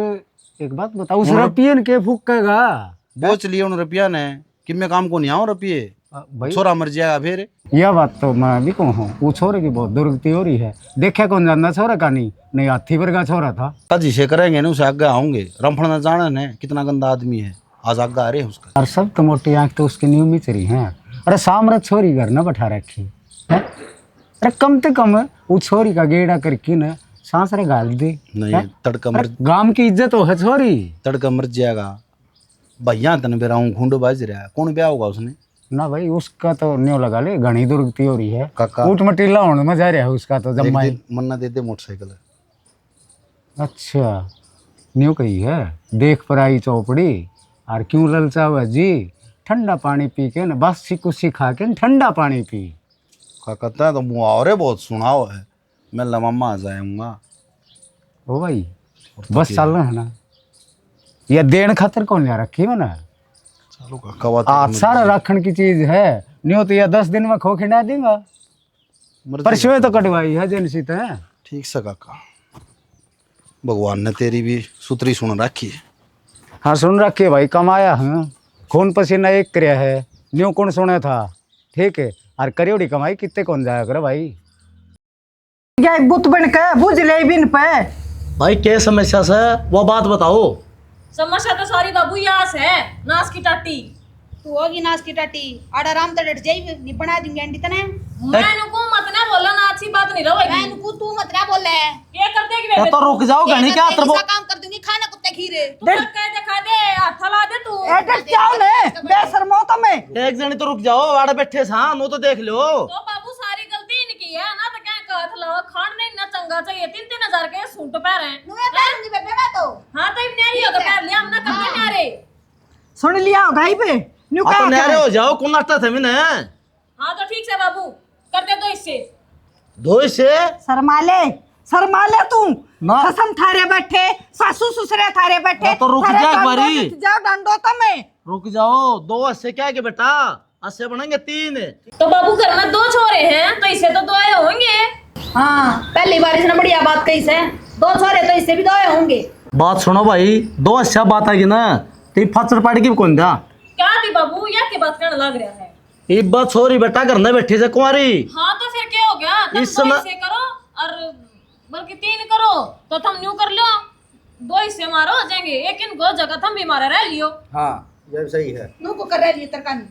एक बात बता, उस रपियन के फूकेगा बोच लिए उन रुपया ने कि मैं काम को नहीं आऊँ रुपये, भाई। छोरा मर जाएगा फिर। यह बात तो मैं भी कहूँ, वो छोरे की बहुत दुर्गति हो रही है। देखे कौन जानता छोरा का नहीं हाथी वर्गा छोरा था। जी से करेंगे ना, उसे आगे आऊंगे। रामफल ने जाना है कितना गंदा आदमी है, आज आगे आ रहे हैं उसका। और सब तो मोटी आँख तो उसकी न्यू में चली हैं। अरे सामरत छोरी घर न बैठा रखी है। अरे कम से कम वो छोरी का गेड़ा करके न सांस रे गाल दे। नहीं तड़का मर, गांव की इज्जत हो है छोरी। तड़का मर जाएगा भैया, तन बेरा हूँ घूंड बाज रहा है, कौन ब्याह होगा उसने? ना भाई उसका तो न्यू लगा ले, घनी दुर्गति हो रही है। काका ऊट मटीला होने में जा रहा है उसका तो जम्मा। मन्ना दे दे मोटरसाइकिल। अच्छा न्यू कही है, देख पर आई चौपड़ी और क्यों ललचा हुआ जी, ठंडा पानी पी के न बस कुछ खा के न ठंडा पानी पी। काका तै तो मुहावरे बहुत सुना हुआ है, मैं लम्मा आ जाऊंगा। ओ भाई बस चलना है ना, ये देन खातर कौन ले रखी मैंने। चलो काका बात आज सारा रखन की चीज है, न्यू तो ये 10 दिन में खो खिंडा देगा। परसों तो कटवाई है जनसित है। ठीक से काका, भगवान ने तेरी भी सुतरी सुन रखी है। हाँ सुन रखिए भाई, कमाया है, खून पसीना एक करया है, न्यू कौन सुना था, ठीक है। और करियोड़ी कमाई कितने कौन जाया करे भाई। क्या बुत बन के बुझ ले बिन पे। भाई क्या समस्या से वो बात बताओ। समस्या तो सारी बाबू यास है, नास की टाटी। तू होगी नाश की टाटी, आड़ा राम तो डट जाई, नी बना दूंगी आंटी तने। मैं नुको मत ना बोला ना, अच्छी बात नहीं रहोगी। मैं नुको तू मत ना बोले। ये कर देगी बेबे, तो रुक जाओ घनी क्या तरबो। काम कर दूंगी, खाना कुत्ते खीरे। तू कह दिखा दे, हाथ ला दे तू। एडर जाओ ले बेशर्मो तमे। एक जनी तो रुक जाओ, वाड़े बैठे सा नो तो देख लो। तो बाबू सारी गलती इनकी है ना, तो क्या हाथ लगा खान नहीं ना चंगा चाहिए। 3-3 हजार के सूट पहन रहे हैं। नुए पहनूंगी बेबे मैं तो। हां तो न्यारी होगा पहन लिया हमने, करके न्यारे। सुन लिया भाई पे न्यू का न्यारे हो जाओ, कौन नाटता थे मैंने। हां तो ठीक से बाबू कर दे दो इससे। दो से शर्माले तू ना। कसम थारे बैठे, सासू ससुरे थारे बैठे। ना तो रुक थारे जा एक डंडो बारी। दिख जाओ डंडो तमे। रुक जाओ, 2 अस्से क्या के बेटा, अस्से बनेंगे 3। तो बाबू घर में 2 छोरे हैं तो इससे तो 2 आए होंगे। हाँ पहली बार इसने बढ़िया बात कही से, 2 छोरे तो इससे भी 2 होंगे। बात सुनो भाई, 2 अच्छा बात आएगी ना, ती फचर पाड़ी की कौन दा। क्या थी बाबू, या की बात करने लग रहा है। ये बात छोरी बेटा घर में बैठी से कुंवारी। हाँ तो फिर क्या हो गया, तुम इस तो समय- इससे करो और बल्कि 3 करो तो तुम न्यू कर लो, 2 हिस्से मारो हो जाएंगे, एक इनको जगह तुम भी मारे रह लियो। हाँ ये सही है। नू को कर रही है तरकानी,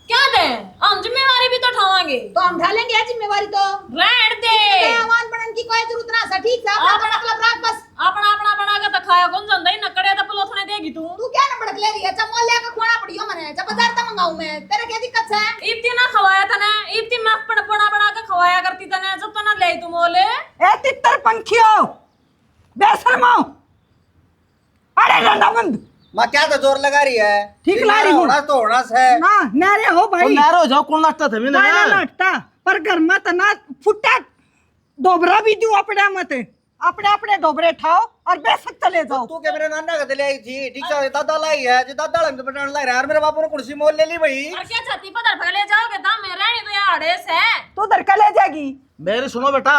क्या दे, हम जिम्मेवारी भी तो उठावांगे। तो हम ढालेंगे जिम्मेवारी तो। रहन दे, आवाज बनन की कोई जरूरत ना सा, ठीक है? अपना मतलब राख बस। अपना अपना बना के तो खाया कौन जानदा ही नकड़े तो पलोथने देगी तू। तू क्या न भड़क ले रही है? चमोल लेके खोना पड़ियो मने, जब बाजार तक मंगाऊं मैं, तेरे क्या दिक्कत है? इतनी ना खवाया तने, इतनी मैं बना बना के खवाया करती तने, जब तो ना ले तू मोले। ए तितर पंखियो, बेशर्मो, अरे डंडा बंद। माँ क्या तो जोर लगा रही है? ठीक ला रही हूँ। होना तो होना है ना नारे हो भाई, नारो जाओ कौन लगता था मैंने ना लटता पर घर में तो ना फुटा डोबरा भी दूं अपने मत, अपने अपने डोबरे ठाओ और बेशक चले जाओ। तू क्या मेरे नाना का ले आई थी? ठीक है दादा लाई है जो दादा लंग बनाने ला रहा है, और मेरे बापू ने कुर्सी मोल ले ली भाई। और क्या छाती पर धर ले जाओगे दाम में रहनी तो यार अड़ेस है। तू दर का ले जाएगी। मेरी सुनो बेटा,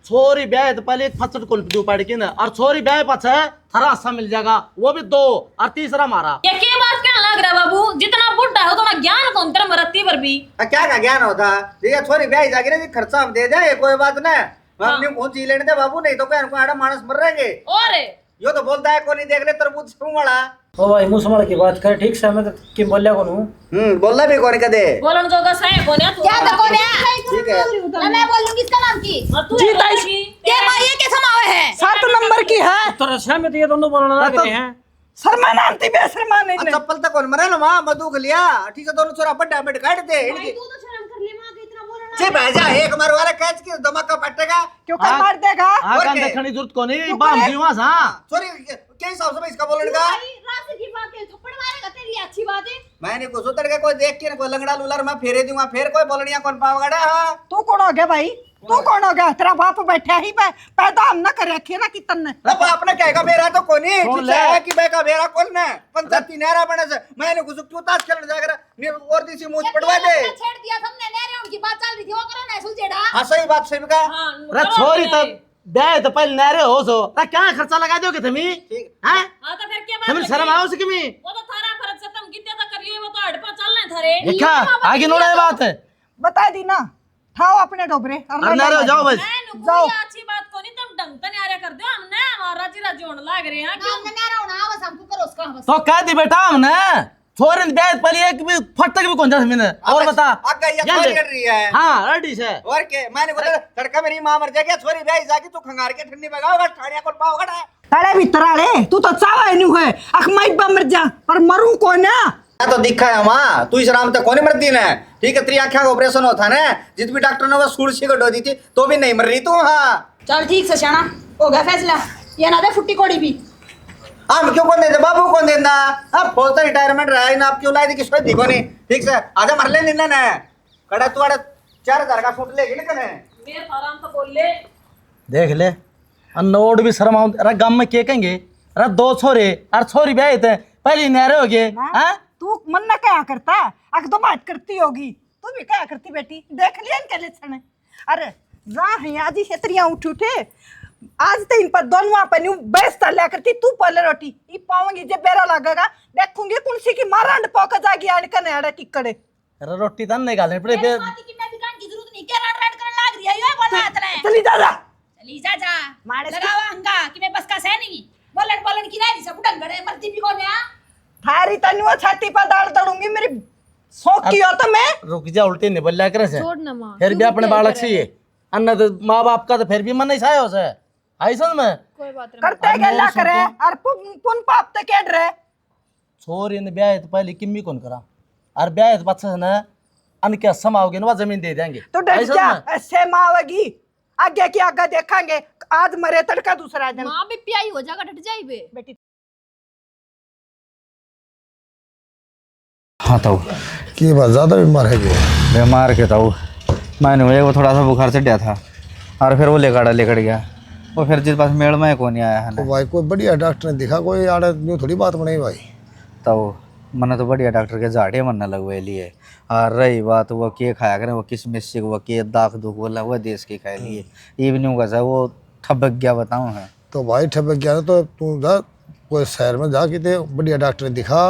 छोरी ब्याह तो पहले एक फचट को दू पड़ के ना, और छोरी ब्याह पाछे थारा हिस्सा मिल जाएगा, वो भी 2 और तीसरा मारा। ये क्या बात कहने लग रहा है बाबू? जितना बुढ़ा हो उतना ज्ञान कौन तेरा मरती पर भी। क्या का ज्ञान होता? ये छोरी ब्याह जाके ना खर्चा हम दे दे, कोई बात ना, हम नहीं कौन जी लेने दे बाबू, नहीं तो क्या आड़ा मानस मर रहेंगे। और यो तो बोलता है कोनी देख ले तरबूज छू वाला। ओ भाई मुंह संभाल के बात कर, ठीक से? मैं तो कि बोलिया कौन हूँ? बोलना भी कोनी कदे। बोलन जोगा सही कोने तू। क्या तो कौन है? ठीक है ना मैं बोल लूंगी इसका नाम की। और तू जीता है इस- ये माँ ये क्या समावे है? 7 नंबर की है, तो रस्सा में तो ये दोनों बोलना लग रहे हैं। शर्मा नामती बेशर्मा नहीं ने। चप्पल तक कौन मरा ना माँ मधु लिया, ठीक है दोनों छोरा बड्डा बेट काट दे भाई तू तो शर्म कर ले, माँ के इतना बोलना। चे भाजा एक मार वाला कैच के दिमाग का फटेगा। क्यों कर मार देगा? हाँ और कान क्या? देखने की जरूरत को नहीं, बाम जीवा सा। सॉरी क्या हिसाब से मैं इसका बोलने का? भाई रास्ते की बात है, थप्पड़ मारेगा तेरे लिए अच्छी बात है। मैंने कुछ उतर के कोई देख के ना कोई लंगड़ा लूलर मैं फेरे दूंगा, फिर कोई बोलनिया कौन पावगड़ा। हाँ तू कौन हो गया भाई? तू कौन हो गया? तेरा बाप बैठा ही पैदा हम ना कर रखी है ना कितन ने। अब आपने कहेगा मेरा तो कोनी सुन ठीक ले। है कि बेका मेरा कौन है पंचायती नहरा बने से मैंने कुछ क्यों ताश खेलने जाकर और दिसी मुझ पड़वा दे। छेड़ दिया तुमने, नहरे उनकी बात चल रही थी, वो करो ना सुलझेड़ा। हाँ सही बात सही का। हां अरे छोरी तो ब्याह तो पहले नहरे हो सो, अरे क्या खर्चा लगा दोगे तुम? ठीक हैं? हां तो फिर क्या बात तुम लगी? शर्म आओ उसकी में? वो तो थारा फर्ज से तुम कितने तक करिए, वो तो हड़पा चल रहे थारे। देखा आगे नोड़ा ये बात है। बता दी ना, ठाओ अपने डोबरे अरे नहरे हो जाओ बस। मैं जाओ। कोई अच्छी बात को नहीं, तुम ढंग तने आरे कर दो, हमने हमारा जिरा जोड़ लाग रहे हैं क्यों? हमने नहरा होना बस, हमको करो उसका बस। तो कह दी बेटा हमने छोरे ने ब्याह पहले एक भी फटक भी कौन जा मैंने। और बता आगे ये जान छोरी दे। कर रही है। हाँ रेडी से। और के मैंने बोला लड़का मेरी मां मर जाएगी, छोरी ब्याह जाके तू खंगार के ठंडी भगाओगा ठाड़िया कौन पावगड़ा। अरे भितराड़े तू तो चावा नहीं है, अखमाई मर जा पर मरू को ना। तो दिखा है माँ, तू इस राम तक कौन मरती ना, ठीक है तेरी आँखों का ऑपरेशन होता ना, जित भी डॉक्टर ने वो सुरसी को डो दी थी तो भी नहीं मर रही तू। हाँ चल ठीक से शाना हो गया फैसला, ये ना दे फुट्टी कोड़ी भी। हम क्यों कौन देते बाबू कौन देता? अब फौज का रिटायरमेंट रहा है ना, आप क्यों लाई थी किसको दिखो नहीं ठीक से आजा मर ले निन्ना ना कड़ा तू आड़ा 4000 का सूट लेगी ना कने मेरे आराम तो बोल ले। देख ले नोट भी शर्म आउं। अरे गम में के कहेंगे? अरे 2 छोरे और छोरी ब्याह थे पहले नहरे हो गए। हैं? तू मन ना क्या करता, अख तो बात करती होगी, तू भी क्या करती बेटी? देख लिया इनके लक्षण। अरे जा है आज ही छतरियां उठ उठे, आज तो इन पर दोनों अपन बेस तल्या करती, तू पहले रोटी ई पाऊंगी जे बेरा लगेगा, देखूंगी कुंसी की मारंड पोक जागी अड़कन अड़े टिकड़े। अरे रोटी तन नहीं गालने पड़े मेरे माती की मैं दुकान की जरूरत नहीं, क्या राड करने लाग रही है ये बोलना इतना। चली जा जा चली जा जा मारे लगावा हंगा कि मैं बस का सह नहीं, बोलन बोलन की रानी सब डंगड़े मरती भी कोने। आ थारी तनु वो छाती पर दाल दड़ूंगी, मेरी शौक की हो तो मैं। रुक जा, उल्टी नहीं बोलिया करे से। छोड़ ना माँ, फिर भी अपने बालक से ये अन्ना तो माँ बाप का तो फिर भी मन नहीं छाया उसे आई समझ में। कोई बात नहीं। करते गल्ला करे और पुन पाप ते केड रहे। छोरी ने ब्याह तो पहले किम्मी कौन करा, और ब्याह तो बच्चा ना अन क्या समाओगे ना वो जमीन दे देंगे। तो डर आई समझ जा, में? ऐसे मावेगी आगे की आगे देखेंगे, आज मरे तड़का दूसरा दिन। माँ भी प्याई हो जाएगा, डट जाई बे। बेटी हाँ तो की बात ज़्यादा बीमार है क्या? बीमार के तो मैंने वो थोड़ा सा बुखार चढ़ गया था और फिर वो लेकर गया, वो फिर जिस पास मेड़ में कौन आया है तो ना, भाई कोई बढ़िया डॉक्टर ने दिखा, कोई आड़े यूँ थोड़ी बात बनाई भाई। तो मैंने तो बढ़िया डॉक्टर के झाड़े मनने लगवे लिए। और रही बात वो के खाया करें, वो किस मिस्सी वो के दाख दुख बोला वो देश के खाए लिए इवनिंग का सा वो ठबक गया बताऊँ है। तो भाई ठबक गया तो तू जा कोई शहर में जा के बढ़िया डॉक्टर ने दिखा,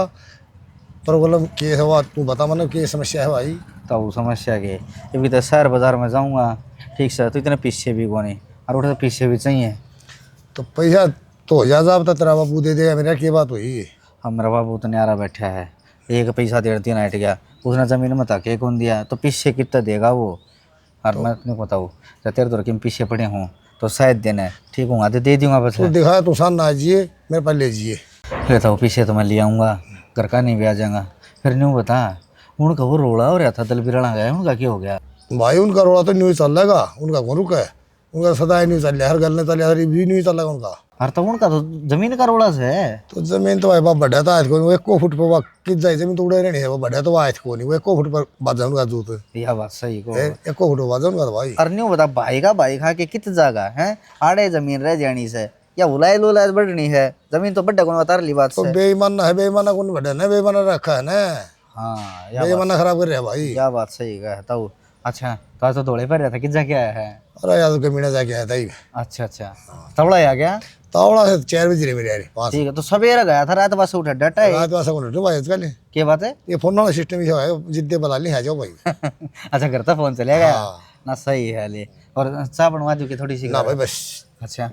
प्रॉब्लम के है वो तू बता, मतलब क्या समस्या है भाई? तो वो समस्या के अभी तो शहर बाजार में जाऊँगा ठीक से तो इतने पीछे भी कोनी, और उठे पीछे भी चाहिए। तो पैसा तो हो जा अब तो तेरा बाबू दे देगा मेरा क्या बात हुई। हमारा बाबू तो न्यारा बैठा है, एक पैसा 1.5 हट गया, उसने ज़मीन में ताके कौन दिया, तो पीछे कितना देगा वो। और मैं तुम्हें बताऊँ जब तेरे दौर के पीछे पड़े हों तो शायद देना है, ठीक होगा तो दे दूँगा बस। तो दिखाया तो सान ना जिए मेरे पास ले जिए। लेता हूँ पीछे तो मैं ले आऊँगा, घर का नहीं भी आ जाऊँगा। फिर न्यू बता उनका वो रोड़ा हो रहा था, दल बिरड़ा गया, उनका क्या हो गया? भाई उनका रोड़ा तो न्यूज चल रहेगा, उनका कौन रुका है, उनका सदा न्यूज चल रहा, हर गल ने चल रहा, भी न्यूज चल रहा उनका। अरे तो उनका तो जमीन का रोड़ा से है। तो जमीन तो भाई बाप बढ़ा था आज को, वो 1 फुट पर किस जाए जमीन तो उड़े रहनी है, वो बढ़ा तो आज को नहीं, वो 1 फुट पर बाजा उनका जूत यह बात सही को 1 फुट बाजा उनका भाई। अरे न्यू बता भाई का भाई खा के कित जगह है आड़े जमीन रह जानी से या उलाय लोलाय बढ़नी है, जमीन तो बड्डा कौन बता रही बात तो से। बेईमान है, बेईमाना कौन बढ़ा ना, बेईमाना रखा है ना। हाँ बेईमाना खराब कर रहा है भाई। क्या बात सही कहता हूँ। अच्छा तो आज तो दौड़े पर रहा था, किस जाके आया है? अरे यार कमीना जाके आया था ही। अच्छा अच्छा तबड़ा आ गया तावड़ा से 4 बजे मेरे यार 5। ठीक है तो सवेरे गया था, रात बस उठा डटा है। रात वासा कौन भाई आजकल क्या बात है? ये फोन वाला सिस्टम ही है, जिद्दे बता ली है जाओ भाई। अच्छा करता फोन चले गया हाँ। ना, सही है। ले और चाय बनवा दू की थोड़ी सी ना भाई बस। अच्छा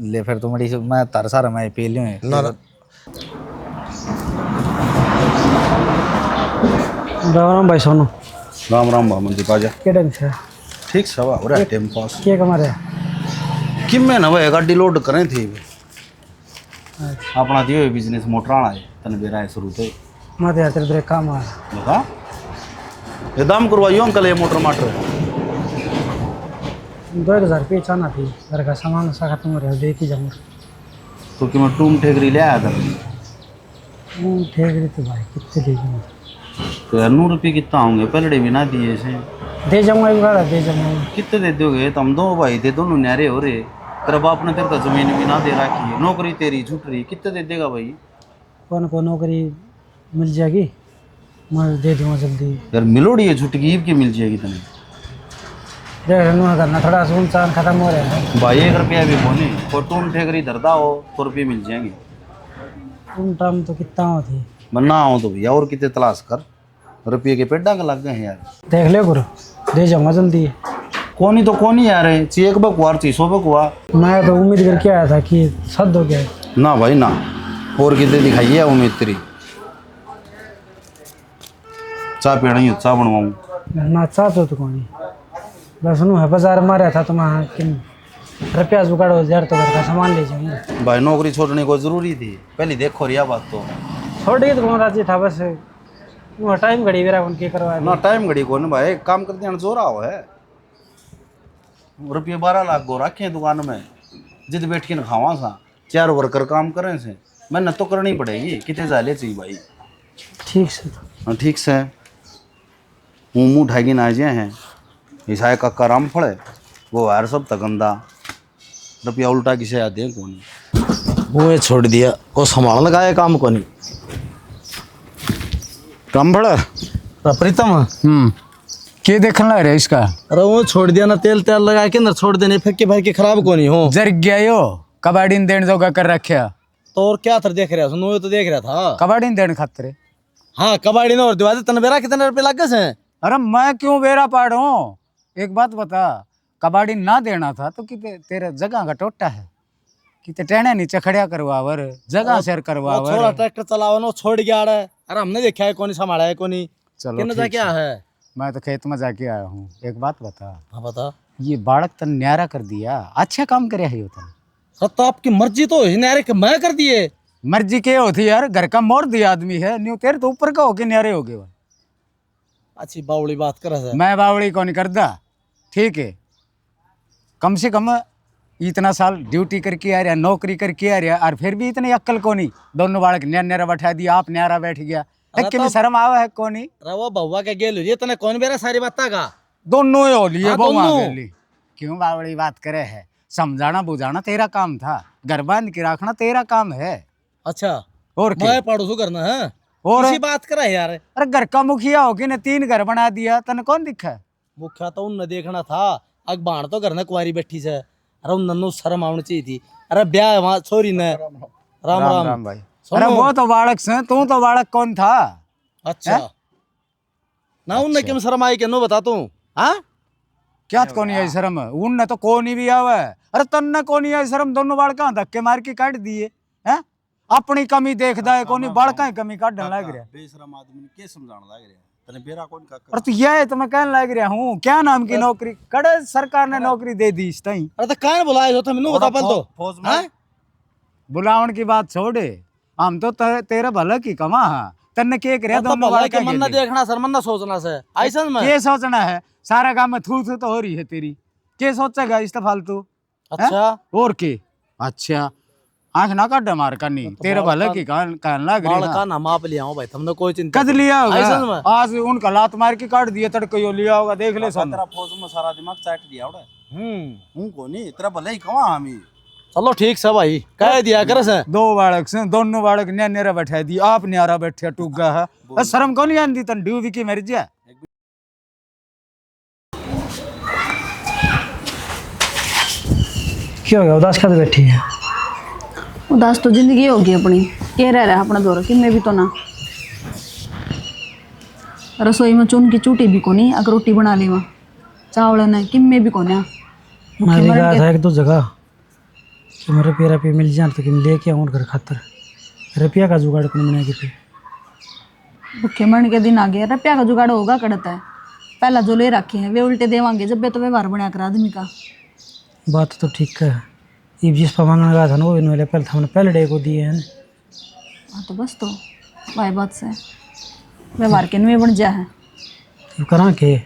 ले फिर तो मड़ी मैं तार सारा मैं पी लियो ना ना राम भाई सोनू राम राम बामन जी पाजा के ढंग से ठीक सब हो रहा है टाइम पास। के कमा रहे कि मैं ना भाई गाड़ी लोड करें थी अपना दियो बिजनेस मोटर आना है तन बेरा है शुरू से मत यार तेरे ब्रेक काम आ बता ये दाम करवाइयो अंकल ये मोटर माटर 2000 रुपये चाहना थी, घर का सामान सा खत्म हो रहा है, दे की जाऊँ। तो कि मैं टूम ठेकरी ले आया था ठीक रही तो भाई कितने देगी? तो यार 9 रुपये कितना होंगे पहले भी ना दिए से दे जाऊँगा एक बार, दे जाऊँगा। कितने दे दोगे? तुम दो भाई थे दोनों न्यारे हो रहे, तेरा बाप ने तेरे को जमीन भी ना दे रखी है, नौकरी तेरी छूट रही, कितने दे देगा भाई? कौन को नौकरी मिल जाएगी, मैं दे दूँगा जल्दी। यार मिलोड़ी है छुट्टी की मिल जाएगी तने देख रहा करना थोड़ा सुनसान खत्म हो रहा है भाई 1 रुपया भी कोनी और तुम ठेकरी धरता हो तो रुपये मिल जाएंगे। उन टाइम तो कितना होती मैं ना आऊँ तो भैया और कितने तलाश कर, रुपये के पेड़ा का लग गए हैं यार। देख ले गुरु, दे जाऊँगा जल्दी। कोनी तो कोनी यार है, चाहिए एक बकवार 100 बकवा। मैं तो उम्मीद करके आया था कि सद हो गया। ना भाई ना, और कितने दिखाइए उम्मीद तेरी। चाय पीना ही चाय बनवाऊँ ना चाहते तो कौन बस सुनो है बाजार मारा था तो मैं किन रुपया जुगाड़ो यार तो घर का सामान ले जाऊंगा। भाई नौकरी छोड़ने को जरूरी थी, पहले देखो रिया बात तो छोड़ दी तो कौन राजी था, बस वो टाइम घड़ी मेरा उनके करवा ना टाइम घड़ी को ना भाई काम करते हैं जोरा हो है। रुपये 12 लाख गो रखे हैं दुकान में, जिद बैठ के न खावा सा 4 वर्कर काम करें से मेहनत तो करनी पड़ेगी, कितने जाले चाहिए भाई। ठीक से हाँ ठीक से मुँह उठाएगी ना आजे हैं ईसाई का कराम फड़े वो यार सब तगंदा रुपया उल्टा किसे आते हैं कौन वो छोड़ दिया, वो संभाल लगाए काम को नहीं काम पड़ा प्रीतम। के देखने लग रहा है इसका? अरे वो छोड़ दिया ना, तेल तेल लगा के ना छोड़ देने, फेंके भाई के खराब को नहीं हो जर गया यो कबाड़ी देन जोगा कर रखा तो और क्या था देख रहा सुनो तो देख रहा था कबाड़ी देन खातिर। हाँ कबाड़ी ने और दिवा तन बेरा कितने रुपये लग गए? अरे मैं क्यों बेरा पाड़ू? एक बात बता, कबाड़ी ना देना था तो कि तेरे जगह का टोटा है कि टेने नीचे खड़िया करवावर जगह शेयर करवावर। छोरा ट्रैक्टर चलावा ना छोड़ गया है। अरे हमने देखा है कौन संभाला है कौन चलो कितना ठीक क्या है। मैं तो खेत में जाके आया हूँ। एक बात बता, हाँ बता। ये बालक तन न्यारा कर दिया, अच्छा काम करे है तन। तो आपकी मर्जी तो न्यारे के मैं कर दिए। मर्जी के होती यार, घर का मोर दिया आदमी है, न्यू तेरे तो ऊपर का होके न्यारे हो गए। अच्छी बावड़ी बात कर रहा है। मैं बावड़ी को नहीं करता, ठीक है। कम से कम इतना साल ड्यूटी करके आ रहा, नौकरी करके आ रहा, और फिर भी इतनी अक्ल को नहीं। दोनों बालक न्यारा बैठा दिया, आप न्यारा बैठ गया, एक भी शर्म आवा है को नहीं। रवा बउआ के गेल ये तने कौन बेरा सारी बात का दोनों हो लिए हाँ, बहुआ दोनों। कर ली। क्यों बावड़ी बात करे है? समझाना बुझाना तेरा काम था, घर बांध के रखना तेरा काम है। अच्छा और क्या? मैं पड़ोसू करना है और किसी बात करा है यार। अरे घर का मुखिया हो के ने 3 घर बना दिया, तने कौन दिखा है? मुखिया तो उन देखना था, अग बाण तो घर ने कुआरी बैठी से। अरे उन नन्नू शर्म आनी चाहिए थी। अरे ब्याह वहाँ छोरी ने राम राम भाई। सुनो। अरे वो तो बालक से, तू तो बालक कौन था? अच्छा ना उनने क्यों शर्म आई के नो बता तू? हाँ क्या को नहीं आई शर्म, उनने तो को नहीं भी आवे। अरे तन्ने को नहीं आई शर्म, दोनों बाल कहाँ धक्के मार के काट दिए हैं। अपनी कमी देखदा है कोनी, बाल का कमी काटने लग रहा। बेशरम आदमी ने के समझाने लग रहा है तने बेरा कौन काका। और तो यह तो मैं कहने लग रहा हूँ, क्या नाम की नौकरी कड़े सरकार ने नौकरी दे दी इस टाइम। अरे तो कान बुलाए हो तो मैंने बता पल तो फौज में बुलावन की बात छोड़े, हम तो तेरा भला की कमा है। तन्ने के करे दोनों बाल के मन ना देखना सर, मन ना सोचना से ऐसा में के सोचना है। सारा काम में थू थू तो हो रही है तेरी, के सोचेगा इस फालतू। अच्छा और के अच्छा आंख ना काट मार करनी, तेरे भले की कान लग रही का ना माप लिया भाई, तुमने कोई चिंता कद लिया होगा। आज उनका लात मार के काट दिया, तड़के यो लिया होगा, देख ले सब। तेरा फौज में सारा दिमाग चाट दिया उड़े। हूं को नहीं तेरा भले ही कवा हम ही। चलो ठीक से भाई, कह दिया कर से दो बालक से दोनों बालक ने नेरा बैठा दी, आप न्यारा बैठे टूगा है। शर्म को नहीं आंदी तन ड्यूबी की मर जा। क्या हो गया, उदास खाते बैठी है? उदास तो जिंदगी होगी अपनी, के रह रहा अपना दौर कि मैं भी तो ना रसोई में चून की चूटी भी कोनी, अगर रोटी बना ली वहाँ चावल ने कि मैं भी कोने। मैंने कहा था एक दो जगह कि मेरे रुपया पे मिल जाए तो कि मैं लेके आऊँ घर खातर, रुपया का जुगाड़ को बनाएगी पे। भूखे मरने के दिन आ गया, रुपया का जुगाड़ होगा कड़ता है। पहला जो ले रखे हैं वे उल्टे देवांगे जब तो व्यवहार बनाया कर आदमी का। बात तो ठीक है, ये जिस पर मांगने लगा था ना वो इन्होंने पहले हमने पहले डे को दिए हैं। हाँ तो बस तो भाई बात से व्यवहार के में बन जा है। तो करा के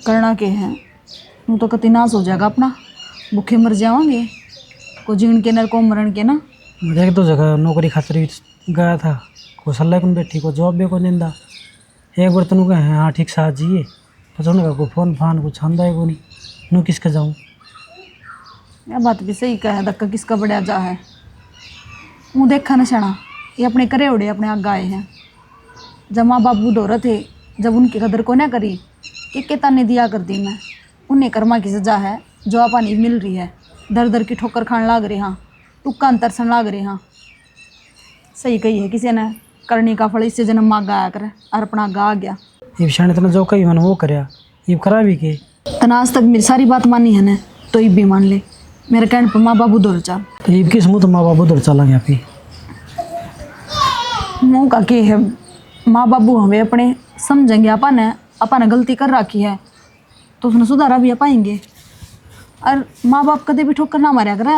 करना के है, वो तो कति नाश हो जाएगा अपना, भूखे मर जाओगे को जीण के नर को मरण के ना। मुझे एक दो जगह नौकरी खातर भी गया था, को सल्ला कौन बैठी को जॉब भी को निंदा। एक बार तनु कहे हाँ ठीक साथ जिए तो का को फोन फान कुछ आंदा है को नहीं, नू किसका जाऊँ। यह बात भी सही कहा, धक्का किसका बढ़िया जा है। वो देखा न छना ये अपने करे उड़े अपने आग आए हैं। जब माँ बाप बूढ़ रहे थे, जब उनकी कदर को ना करी कि ताने दिया कर दी मैं, उन्हें कर्मा की सजा है जो आपानी मिल रही है। दर दर की ठोकर खान लाग रहे हाँ, टुक्का तरसन लाग रहे हाँ। सही कही है किसी ने, करने का फल इससे जन्म माँ गाया करे और अपना गा गया। ये क्षण इतना जो कही मैंने वो कराया, ये करा भी के तनाज तक मेरी सारी बात मानी है ना, तो ये भी मान ले मेरे कहने पर माँ बाबू दौड़ चाल। तो ये किस मुँह तो माँ बाबू दौड़ चला गया पे मुँह का के है, माँ बाबू हमें अपने समझेंगे अपन ने गलती कर रखी है तो उसने सुधारा भी पाएंगे। और माँ बाप कदे भी ठोकर ना मारा करे,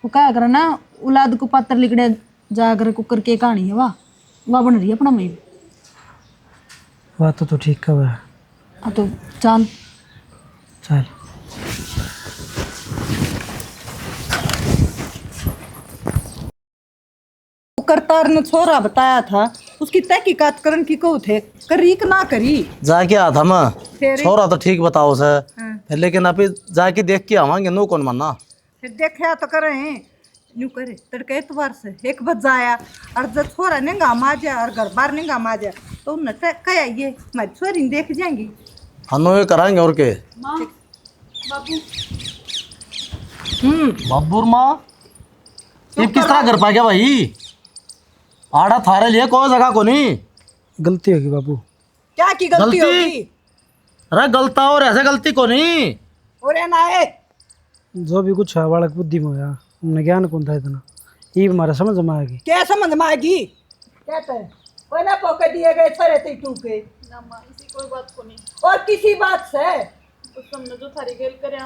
वो क्या करे ना औलाद को पात्र लिखने जा कर कुकर के कहानी है वाह बन रही है अपना में। बात तो ठीक कब है। हाँ तो चल चल करतार ने छोरा बताया था उसकी तहकीकात करन की को थे, करी कि ना करी। जाके आ था मैं, फिर? छोरा तो ठीक बताओ से हाँ। फिर लेकिन अभी जाके देख के आवांगे, नो कौन मानना। फिर देखा तो करे यूँ करे तड़के एतवार से 1 बजे आया और जब छोरा ने गामा जा और घर बार ने गामा जा तो उन्हें कह आइए हमारी छोरी देख जाएंगी। हम ये कराएंगे और के बाबूर माँ ये किस तरह कर पाएगा भाई, आड़ा थारे लिए कोई जगह को नहीं। गलती होगी बाबू। क्या की गलती होगी? अरे गलता और ऐसे गलती को नहीं और ना है जो भी कुछ है बालक बुद्धि में होया, हमने ज्ञान कौन था इतना, ये हमारा समझ में आएगी। क्या समझ में आएगी? कहते हैं कोई ना पकड़ दिए गए छोरे ते टूके ना माँ इसी कोई बात को नहीं, और किसी बात से उस हमने जो थारी गेल करे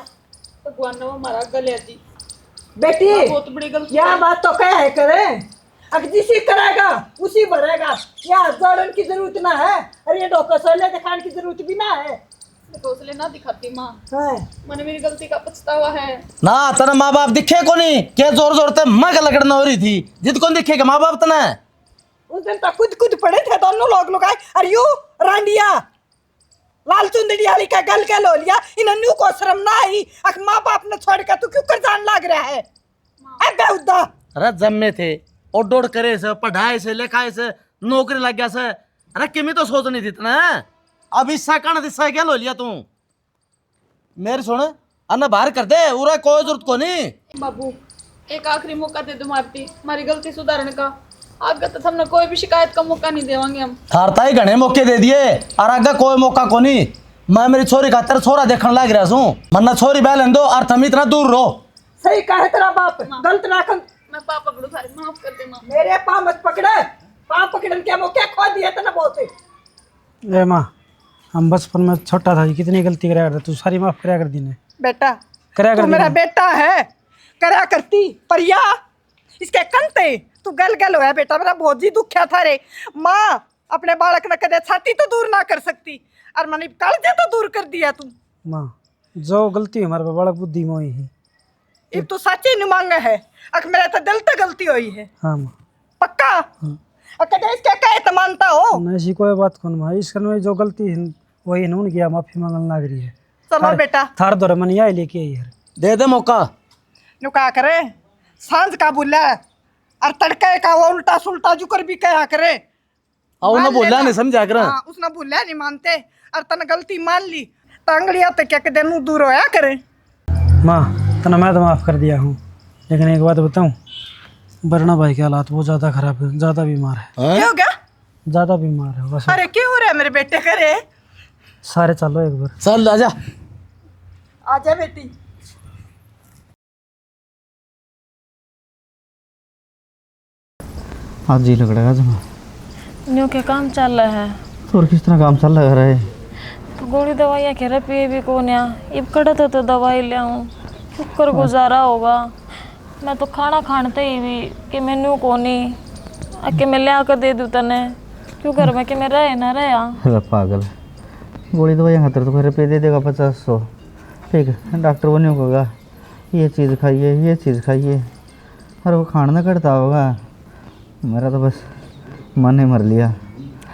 भगवान ने वो हमारा गले दी बेटी बहुत बड़ी गलती यह बात तो कह है करे, अब जिसी करेगा उसी भरेगा। यहाँ जोड़न की जरूरत ना है, अरे ये डॉक्टर सोले दिखाने की जरूरत भी ना है। हौसले ना दिखाती माँ, है। मैंने मेरी गलती का पछतावा है ना। तेरे माँ बाप दिखे को नहीं, क्या जोर जोर ते मैं का लगड़ना हो रही थी, जित कौन दिखेगा माँ बाप तना। उस दिन तक खुद पड़े थे दोनों लोग आए, अरे यू रांडिया लाल चुंदड़ी वाली का गल के लो लिया, इन्हें को शर्म ना आई। अख माँ बाप ने छोड़ कर तू क्यों कर जान लग रहा है? बेहुदा अरे जम्मे थे और डोड़ करे से पढ़ाई से लिखाई से नौकरी लग गया से, अरे किमी तो सोच नहीं थी इतना। अब इससा कण दिशा क्या लो लिया तू मेरे सुन अन्ना बाहर कर दे, उरा कोई जरूरत को नहीं। बाबू एक आखिरी मौका दे दो मारती, हमारी गलती सुधारने का। आगे तो हमने कोई भी शिकायत का मौका नहीं देवांगे हम। थारता ही घने मौके दे दिए और आगे कोई मौका को नहीं। मैं मेरी छोरी खातर छोरा देखने लग रहा हूँ, मन्ना छोरी बहन दो और तुम इतना दूर रहो। सही कहा है तेरा बाप, गलत ना कर। मैं पाप पकड़ू थारे, माफ कर दे माँ। मेरे पाँव मत पकड़े, पाँव पकड़न क्या मौके खो दिया था ना बोलते। ए माँ, हम बचपन में छोटा था, कितनी गलती कराया करता, तू सारी माफ कराया कर दी ने। बेटा कराया तू कर मेरा दी। बेटा है, करा करती पर या इसके कंते तू गल गल होया बेटा, मेरा बहुत ही दुखया था रे। माँ अपने बालक न कदे छाती तो दूर ना कर सकती और मनी कालजे तो दूर कर दिया तू। माँ जो गलती हमारे पे बालक बुद्धि में हुई है। अब तू सच्ची नहीं मांगा है, अख मेरा तो दिल तो गलती हुई है हाँ माँ, पक्का। और कदे इसके कहे तो मानता हो। नहीं ऐसी कोई बात कौन माँ, इस में जो गलती है वही नून किया, माफी मांगने लग रही है। चलो बेटा थार दौरे मन यही लेके आई है। दे दे मौका। नु क्या करे, सांझ का बोला और तड़के का वो उल्टा सुल्टा जुकर भी कहा करे। और उन्हें मान बोला लेना। नहीं समझा कर। हाँ, उसने बोला नहीं मानते और तन गलती मान ली तो अंगड़िया तो क्या कहते नू दूर होया करे। माँ तना मैं तो माफ़ कर दिया हूँ, लेकिन एक बात बताऊँ, वरना भाई के हालात वो ज़्यादा खराब है, ज़्यादा बीमार है, क्या हो गया? ज़्यादा बीमार है बस। अरे क्यों हो रहा है मेरे बेटे करे? सारे चलो एक बार। चल आजा। आजा बेटी। आज जी लग रहा है जमा। न्यू के काम चल रहा है और किस तरह काम चल रहा है? तो गोली दवाइयाँ खेरा पिए भी कौन या इब कड़त तो दवाई ले आऊँ, शुक्र गुजारा होगा। मैं तो खाना खानते ही भी कि मैनू कोनी आके मैं लिया कर दे दूँ तने, क्यों घर में कि मैं रहे ना रहा। अरे पागल, गोली दवाई खातर तो घर पे दे देगा 500, ठीक है। डॉक्टर वो नहीं होगा ये चीज़ खाइए ये चीज़ खाइए, और वो खाना करता होगा। मेरा तो बस मन ही मर लिया।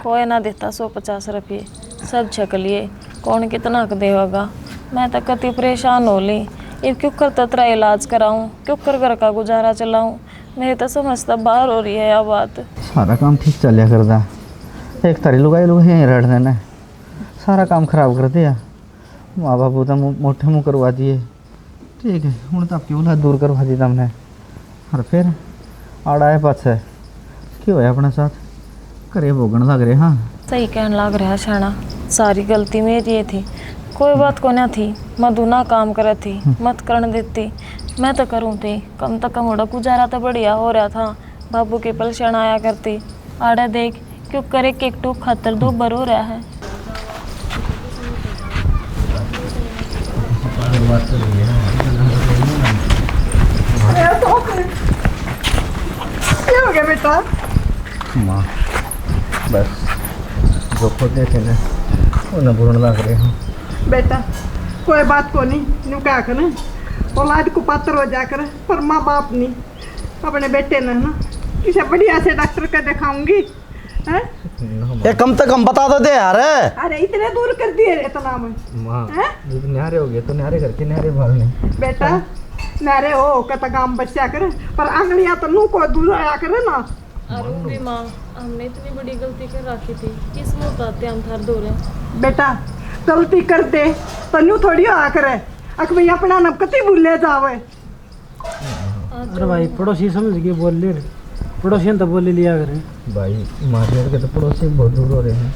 कोई ना देता 150 रुपये, सब छक लिए, कौन कितना का देगा। मैं तो कति परेशान हो ली, ये क्यों कर ततरा इलाज कराऊं, क्यों कर घर का गुजारा चलाऊं। मेरी तो समझता बाहर हो रही है यह बात। सारा काम ठीक चलिया करता, एक तारी लुगाई यहीं रट देना, सारा काम खराब कर दिया। माँ बापू तो मोटे मुँह करवा दिए, ठीक है। हूँ तो आपकी औलाद दूर करवा दी तुमने, और फिर आड़ा है पास है क्यों होया अपने साथ करे भोगन लग रहे। हाँ सही कहने लग रहा शाना, सारी गलती मेरी ये थी, कोई बात को ना थी। मधु ना काम करे थी, मत करने देती, मैं तो करूँ थी। कम तो कम उड़ा गुजारा तो बढ़िया हो रहा था, बाबू के परेशान आया करती। आड़ा देख क्यों करे केक टू खातर दो बर हो रहा है। क्या हो गया बेटा? माँ बस जो खोते थे ना उन्हें भून लग रहे हो। बेटा कोई बात को नहीं, न्यू क्या करे, औलाद को पात्र हो जाकर, पर माँ बाप नहीं। अपने बेटे ने ना इसे बढ़िया से डॉक्टर का दिखाऊंगी। हैं? ये कम से कम बता दो दे यार। अरे इतने दूर कर दिए इतना में। माँ हैं? जब न्यारे हो गए तो न्यारे करके न्यारे भालने। बेटा नारे हो कत काम बच्चा करे, पर आंगलियां तो नू को दूर आया करे ना। अरे भी माँ, हमने इतनी बड़ी गलती कर रखी थी, किस मुँह आते हम थार दो रहे। बेटा गलती कर दे तो न्यू थोड़ी आ करे, अख भैया अपना नब कति भूले जावे। अरे भाई पड़ोसी समझ के बोल ले, पड़ोसी तो बोल लिया करें। भाई मार्केट के तो पड़ोसी बहुत दूर हो रहे हैं,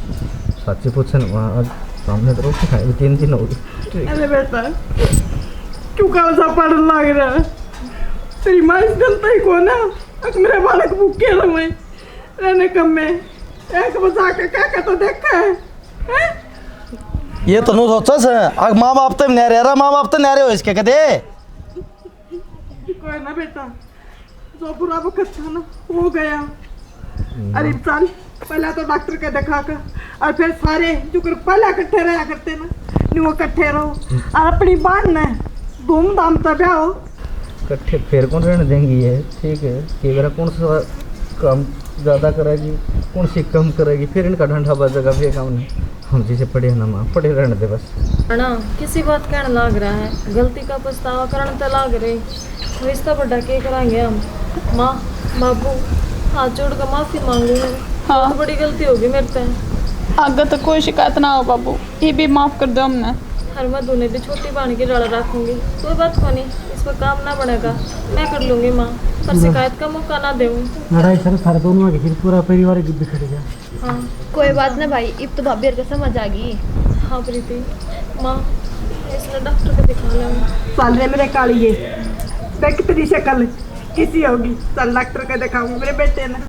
सच्ची पूछे ना वहाँ आज सामने तो रोटी खाए 3 दिन हो गए। अरे बेटा क्यों काल सा पड़ लग रहा है, तेरी माँ इस गलती को ना, अख मेरे बालक भूखे रहे रहने कम में एक बजा के क्या तो देखा है, हैं? ये तो नू सोचा से आग माँ बाप तो नहीं रह रहा, माँ बाप तो नहीं रहे हो इसके कदे। कोई ना बेटा, जो बुरा वक्त था ना हो गया। अरे चल पहले तो डॉक्टर के दिखा कर, और फिर सारे जो कर पहले इकट्ठे रहा करते ना, नहीं वो इकट्ठे रहो और अपनी बहन ने धूमधाम से ब्याह हो। इकट्ठे फिर कौन रहने देंगी ये, ठीक है। कि मेरा कौन सा काम ज़्यादा करेगी, कौन सी कम करेगी, फिर इनका डंडा बजेगा। फिर काम नहीं, हम जिसे पढ़े ना माँ, पढ़े रहने दे बस। ना किसी बात कहने लग रहा है, गलती का पछतावा करने तो लग रही, रिश्ता बड़ा के कराएंगे हम। माँ बाबू हाथ जोड़ कर माफ़ी मांगू मैं। हाँ तो बड़ी गलती होगी मेरे से, आगे तो कोई शिकायत ना हो बाबू, ये भी माफ़ कर दो हमने। हर मधु ने भी छोटी बहन की लड़ा रखूंगी, कोई बात को नहीं, इस पर काम ना बनेगा, मैं कर लूँगी माँ, पर शिकायत का मौका ना दूँ। लड़ाई सर सारे दोनों की फिर पूरा परिवार बिखर गया। हाँ कोई बात ना भाई, अब तो भाभी को समझ आ गई। हाँ प्रीति माँ इसने डॉक्टर को दिखा लिया। चल रे मेरे कालिए, देख तेरी शक्ल किसी होगी, चल डॉक्टर को दिखाऊंगी मेरे बेटे ने।